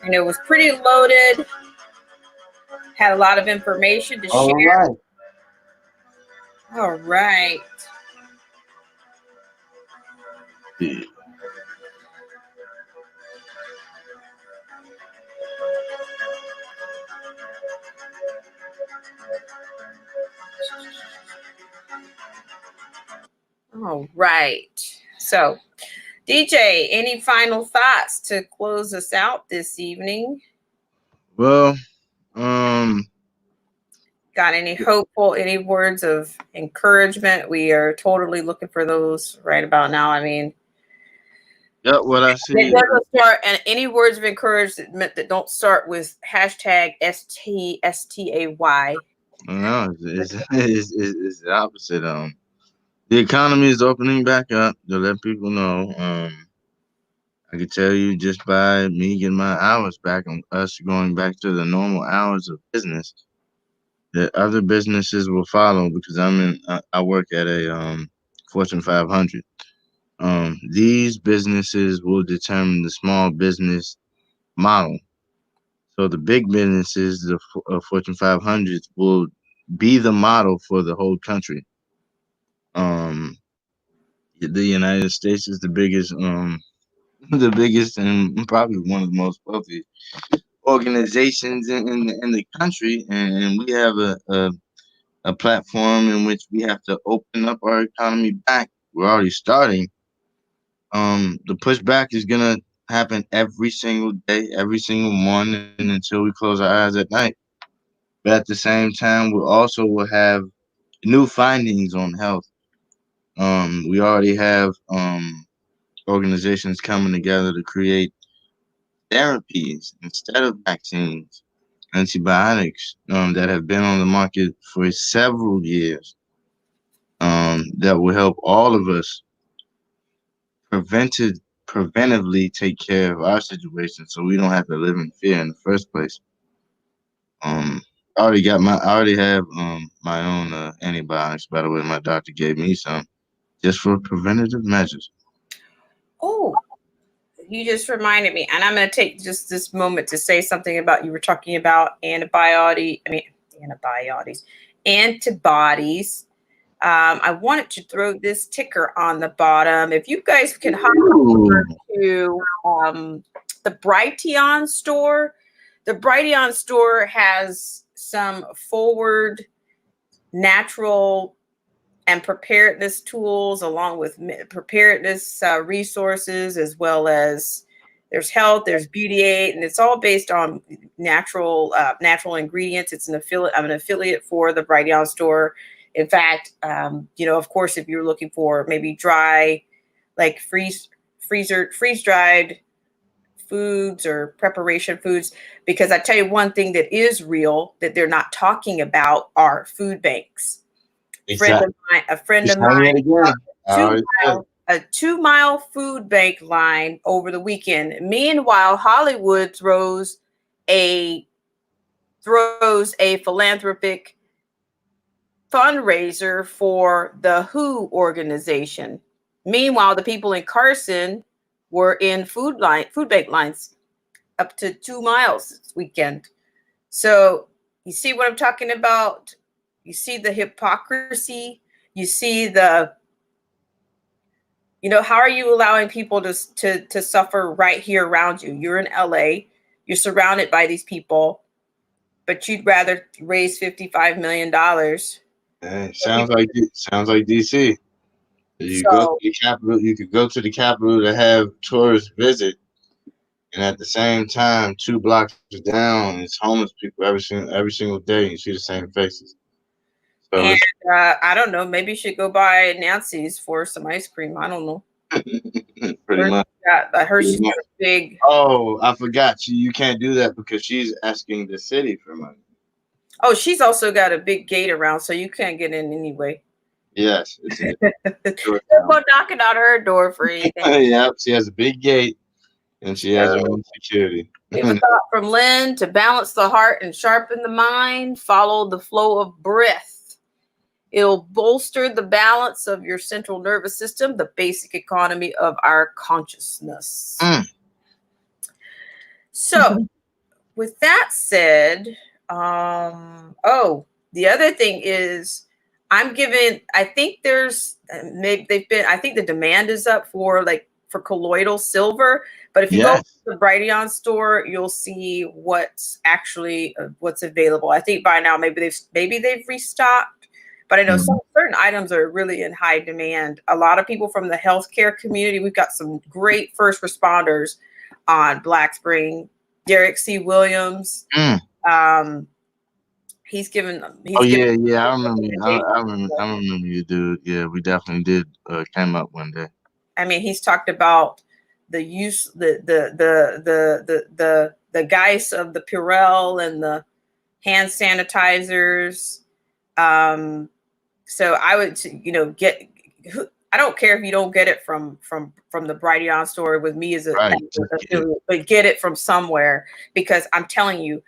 And it was pretty loaded. Had a lot of information to share. All right. Yeah. All right. So, DJ, any final thoughts to close us out this evening? Well, Got any words of encouragement? We are totally looking for those right about now. I mean, yeah, what I see. it doesn't start, and any words of encouragement that don't start with hashtag STSTAY. No, it's the opposite. The economy is opening back up to let people know. I can tell you just by me getting my hours back and us going back to the normal hours of business, that other businesses will follow because I work at a Fortune 500. These businesses will determine the small business model. So the big businesses, the Fortune 500s, will be the model for the whole country. The United States is the biggest, the biggest and probably one of the most wealthy organizations in the country, and we have a platform in which we have to open up our economy back. We're already starting. The pushback is gonna happen every single day, every single morning until we close our eyes at night. But at the same time, we also will have new findings on health. We already have organizations coming together to create therapies instead of vaccines, antibiotics that have been on the market for several years that will help all of us preventively take care of our situation so we don't have to live in fear in the first place. I already have my own antibiotics. By the way, my doctor gave me some just for preventative measures. Oh, you just reminded me, and I'm going to take just this moment to say something about you were talking about antibodies. I wanted to throw this ticker on the bottom. If you guys can hop over to the Brighteon store. The Brighteon store has some forward natural and preparedness tools along with preparedness resources, as well as There's health, there's beauty aid, and it's all based on natural ingredients. It's an affiliate. I'm an affiliate for the Brighteon store. In fact, of course, if you're looking for maybe dry, like freeze dried foods or preparation foods, because I tell you one thing that is real that they're not talking about are food banks. Exactly. A friend of mine, again. a 2-mile food bank line over the weekend. Meanwhile, Hollywood throws a philanthropic fundraiser for the WHO organization. Meanwhile, the people in Carson were in food bank lines up to 2 miles this weekend. So you see what I'm talking about? You see the hypocrisy. You see how are you allowing people to suffer right here around you? You're in LA. You're surrounded by these people, but you'd rather raise $55 million. Sounds like DC. You go to the Capitol. You could go to the Capitol to have tourists visit, and at the same time, 2 blocks down, it's homeless people every single day. You see the same faces. So and I don't know. Maybe you should go by Nancy's for some ice cream. I don't know. Pretty much. I heard she's got a big. Oh, I forgot. You can't do that because she's asking the city for money. Oh, she's also got a big gate around, so you can't get in anyway. Yes. Don't go knocking on her door for anything. Yep, she has a big gate, and she has her own security. We have a thought from Lynn: to balance the heart and sharpen the mind, follow the flow of breath. It'll bolster the balance of your central nervous system, the basic economy of our consciousness. So, with that said, the other thing is, I think the demand is up for colloidal silver. But if you go to the Brighteon store, you'll see what's available. I think by now maybe they've restocked. But I know certain items are really in high demand. A lot of people from the healthcare community, we've got some great first responders on Black Spring. Derek C. Williams. He's given. I remember you, dude. Yeah, we definitely did came up one day. I mean, he's talked about the use, the guise of the Purell and the hand sanitizers. So I would, I don't care if you don't get it from the Brighteon store with me as but get it from somewhere, because I'm telling you,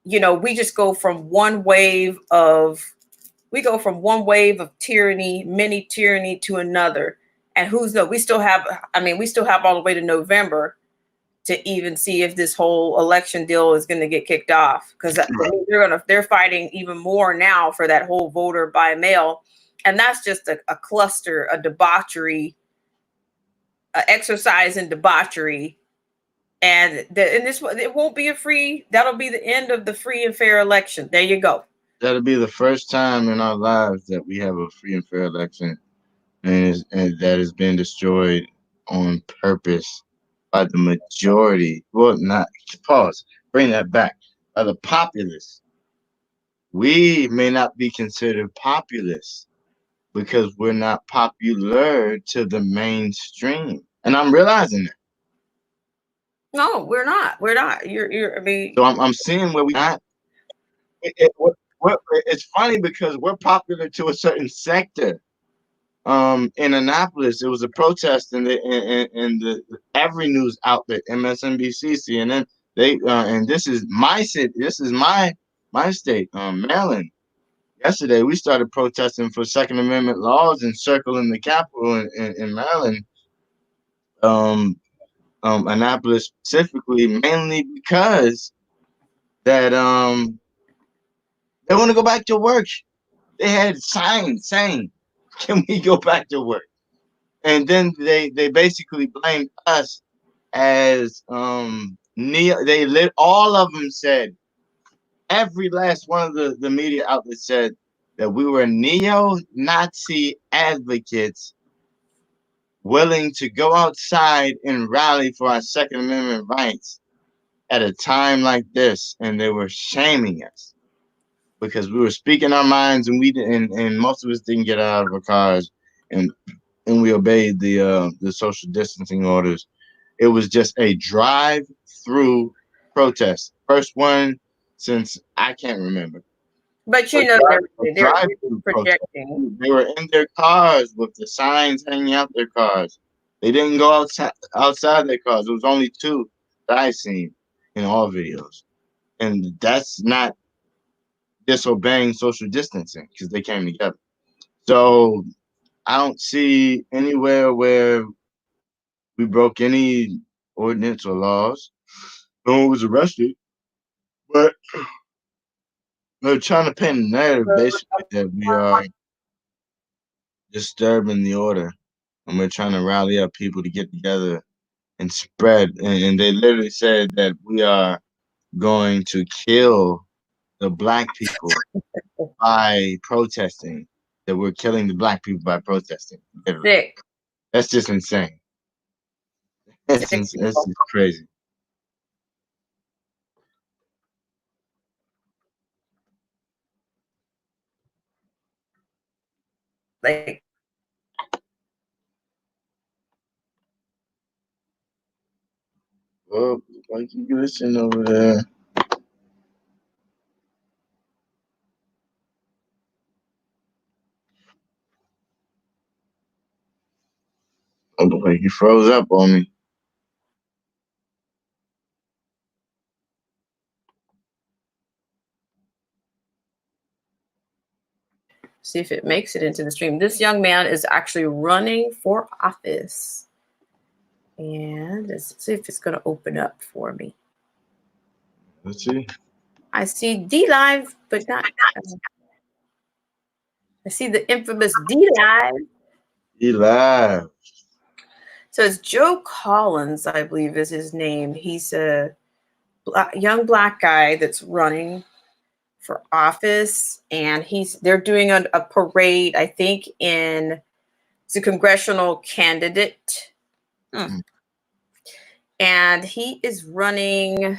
we just go from one wave of tyranny, mini tyranny, to another. And we still have all the way to November to even see if this whole election deal is going to get kicked off, because they're fighting even more now for that whole voter by mail, and that's just a cluster, a debauchery, exercise in debauchery, and it won't be that'll be the end of the free and fair election. There you go. That'll be the first time in our lives that we have a free and fair election, and that has been destroyed on purpose by the majority. Well, not pause. Bring that back. By the populace. We may not be considered populist because we're not popular to the mainstream, and I'm realizing that. No, we're not. We're not. So I'm seeing where we're at. It's funny because we're popular to a certain sector. In Annapolis, it was a protest in the every news outlet, MSNBC, CNN. And this is my city. This is my state, Maryland. Yesterday, we started protesting for Second Amendment laws and circling the Capitol in Maryland. Annapolis specifically, mainly because that they want to go back to work. They had signs saying, "Can we go back to work?" And then they basically blamed us as neo. All of them said, every last one of the media outlets said that we were neo-Nazi advocates willing to go outside and rally for our Second Amendment rights at a time like this, and they were shaming us because we were speaking our minds, and we didn't, and most of us didn't get out of our cars, and we obeyed the social distancing orders. It was just a drive-through protest, first one since I can't remember. But A you know, they're drive-through protest. projecting. They were in their cars with the signs hanging out their cars. They didn't go outside their cars. There was only two that I seen in all videos, and that's not disobeying social distancing because they came together. So I don't see anywhere where we broke any ordinance or laws. No one was arrested, but they're trying to paint a narrative basically that we are disturbing the order, and we're trying to rally up people to get together and spread. And they literally said that we are going to kill the black people by protesting. That we're killing the black people by protesting. Literally. Sick. That's just insane. That's just crazy. Like, Well, like you listen over there. Oh boy, he froze up on me. see if it makes it into the stream. This young man is actually running for office. And let's see if it's going to open up for me. Let's see. I see D Live, but not. I see the infamous D Live. He live. So it's Joe Collins, I believe, is his name. He's a young black guy that's running for office, and they're doing a parade, I think, it's a congressional candidate. And he is running.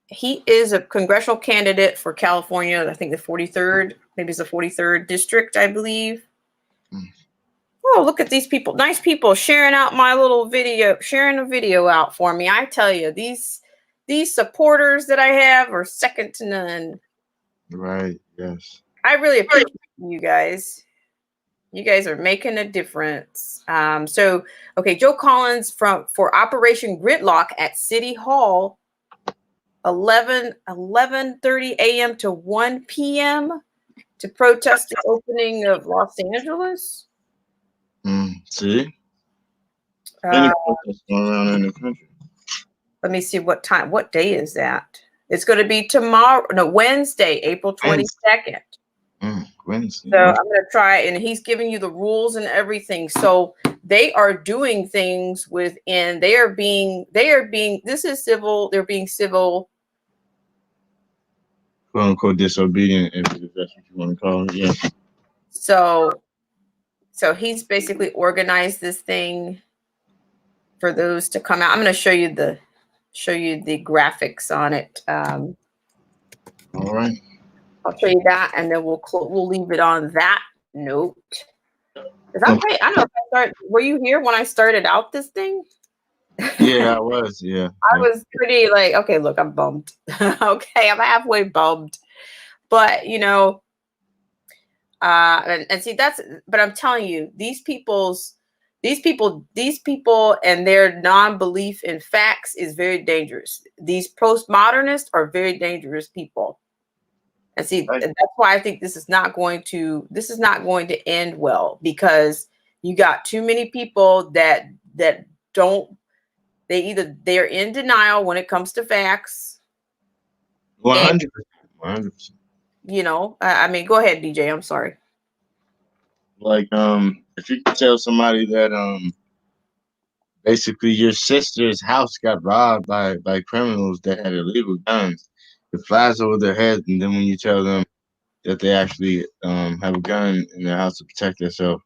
He is a congressional candidate for California. I think the 43rd, maybe it's the 43rd district, I believe. Oh, look at these people. Nice people sharing out my little video, sharing a video out for me. I tell you, these supporters that I have are second to none. Right, yes. I really appreciate you guys. You guys are making a difference. So, okay, Joe Collins for Operation Gridlock at City Hall, 11:30 a.m. to 1 p.m. to protest the opening of Los Angeles. See? Many protests going around in the country. Let me see what day is that? It's going to be Wednesday, April 22nd. Wednesday. So I'm going to try, and he's giving you the rules and everything. So they are doing things within, this is civil, they're being civil. Quote unquote disobedient, if that's what you want to call it, yeah. So he's basically organized this thing for those to come out. I'm going to show you the graphics on it. All right. I'll show you that, and then we'll leave it on that note. I don't know if were you here when I started out this thing? Yeah, I was. Yeah. I was pretty like, okay, look, I'm bummed. Okay, I'm halfway bummed. But and see but I'm telling you, these people and their non-belief in facts is very dangerous. These postmodernists are very dangerous people. And see, that's why I think this is not going to end well, because you got too many people that don't. They're in denial when it comes to facts. 100%. 100%. I mean, go ahead, DJ. I'm sorry. Like, if you can tell somebody that basically your sister's house got robbed by criminals that had illegal guns, it flies over their head, and then when you tell them that they actually have a gun in their house to protect themselves,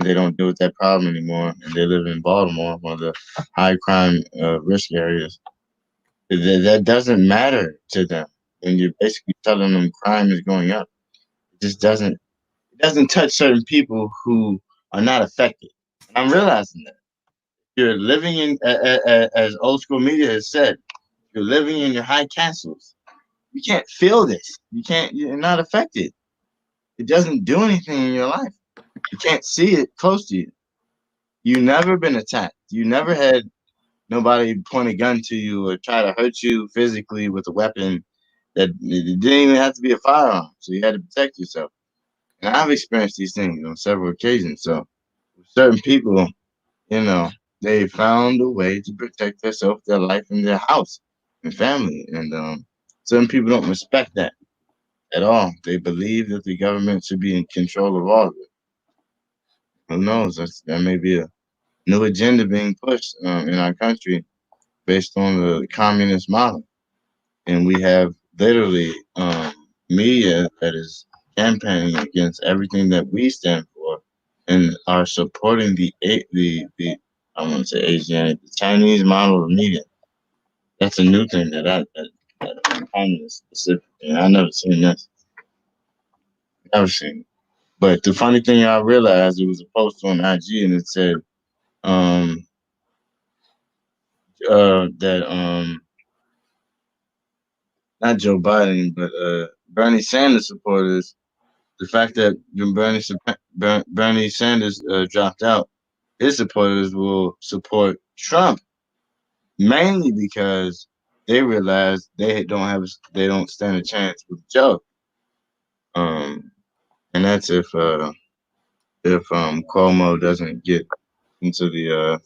They don't deal with that problem anymore, and they live in Baltimore, one of the high crime risk areas. That doesn't matter to them, and you're basically telling them crime is going up. It just doesn't. It doesn't touch certain people who are not affected. And I'm realizing that you're living in, as old school media has said, you're living in your high castles. You can't feel this. You can't. You're not affected. It doesn't do anything in your life. You can't see it close to you. You never been attacked. You never had nobody point a gun to you or try to hurt you physically with a weapon that it didn't even have to be a firearm. So you had to protect yourself. And I've experienced these things on several occasions. So certain people, you know, they found a way to protect themselves, their life, and their house and family. And certain people don't respect that at all. They believe that the government should be in control of all of it. Who knows? That may be a new agenda being pushed in our country based on the communist model. And we have literally media that is campaigning against everything that we stand for and are supporting the I want to say Asiatic, the Chinese model of media. That's a new thing that communist specific, and I never seen this. Never seen it. But the funny thing I realized, it was a post on IG and it said that not Joe Biden, but Bernie Sanders supporters, the fact that when Bernie Sanders dropped out, his supporters will support Trump mainly because they realize they don't stand a chance with Joe. And that's if Cuomo doesn't get into the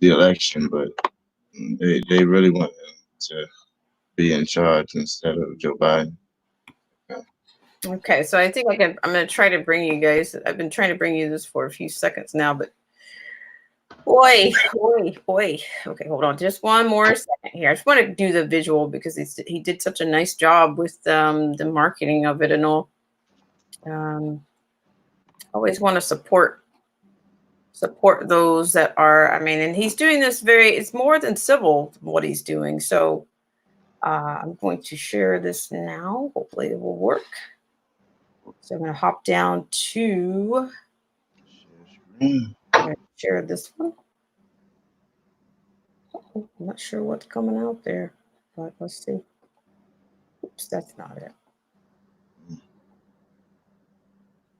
election, but they really want him to be in charge instead of Joe Biden. Okay, so I think I'm going to try to bring you guys. I've been trying to bring you this for a few seconds now, but boy. Okay, hold on, just one more second here. I just want to do the visual because he did such a nice job with the marketing of it and all. Always want to support those that are. I mean, and he's doing this it's more than civil what he's doing. So I'm going to share this now. Hopefully, it will work. So I'm going to hop down to I'm going to share this one. I'm not sure what's coming out there, but let's see. Oops, that's not it.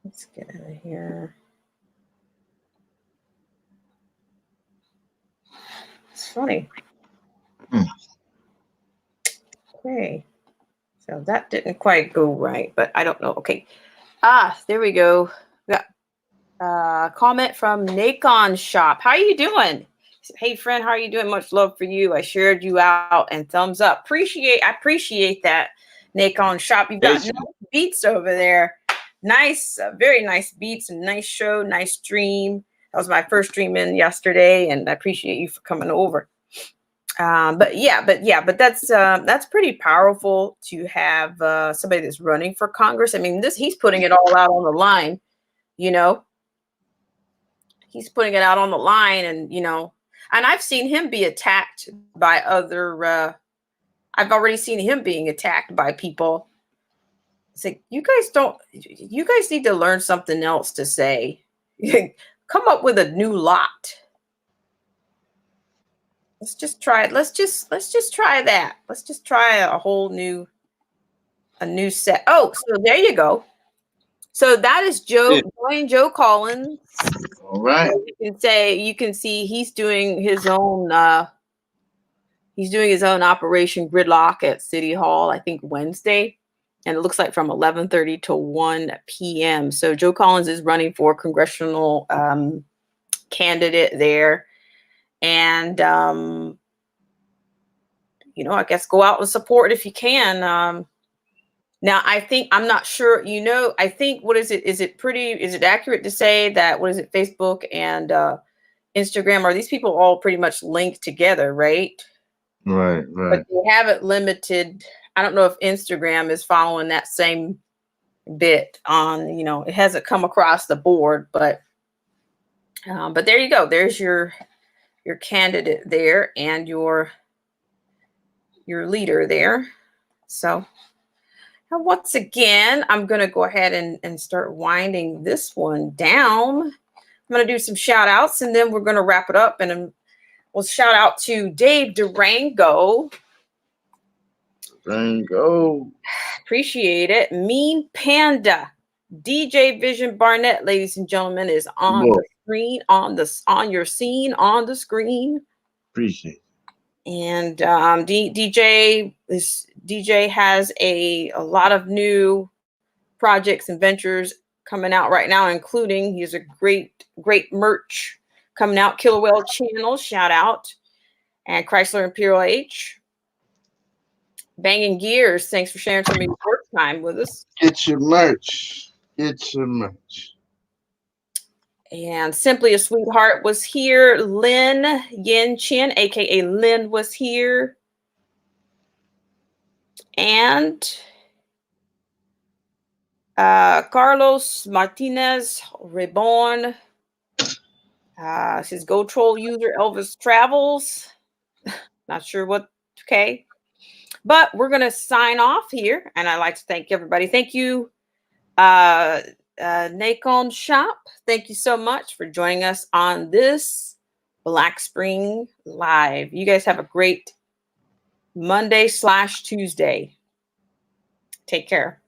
Let's get out of here. It's funny. Okay. So that didn't quite go right, but I don't know. Okay. There we go. We got a comment from Nacon Shop. How are you doing? Hey friend, how are you doing? Much love for you. I shared you out and thumbs up. I appreciate that, Nacon Shop. You've got nice beats over there. Nice, very nice beats and nice show, nice stream. That was my first stream in yesterday, and I appreciate you for coming over. But that's pretty powerful to have somebody that's running for Congress. I mean, he's putting it all out on the line, you know. He's putting it out on the line, and and I've seen him be attacked by other. I've already seen him being attacked by people. It's like you guys need to learn something else to say. Come up with a new lot. Let's just try it. Let's just try that. Let's just try a whole new set. Oh, so there you go. So that is Joe Collins. All right. You can see he's doing his own Operation Gridlock at City Hall, I think Wednesday. And it looks like from 11:30 to 1 p.m. So Joe Collins is running for congressional candidate there. And, I guess go out and support if you can. Now, I'm not sure, I think, what is it? Is it accurate to say that, Facebook and Instagram, are these people all pretty much linked together, right? Right. But they have it limited. I don't know if Instagram is following that same bit on, it hasn't come across the board, but there you go. There's your candidate there and your leader there. So now once again, I'm going to go ahead and start winding this one down. I'm going to do some shout outs and then we're going to wrap it up. And we'll shout out to Dave Durango. Durango. Appreciate it. Mean Panda. DJ Vision Barnett, ladies and gentlemen, is on the screen, on your scene, on the screen. Appreciate it. And DJ has a lot of new projects and ventures coming out right now, including he has a great merch coming out. Killer Whale Channel, shout out, and Chrysler Imperial H. Banging Gears, thanks for sharing some of your work time with us. Get your merch. Get your merch. And Simply a Sweetheart was here. Lynn Yin Chin, aka Lynn, was here. And Carlos Martinez Reborn. His Go Troll user Elvis Travels. Not sure what. Okay. But we're going to sign off here. And I'd like to thank everybody. Thank you, Nacon Shop. Thank you so much for joining us on this Black Spring Live. You guys have a great Monday/Tuesday. Take care.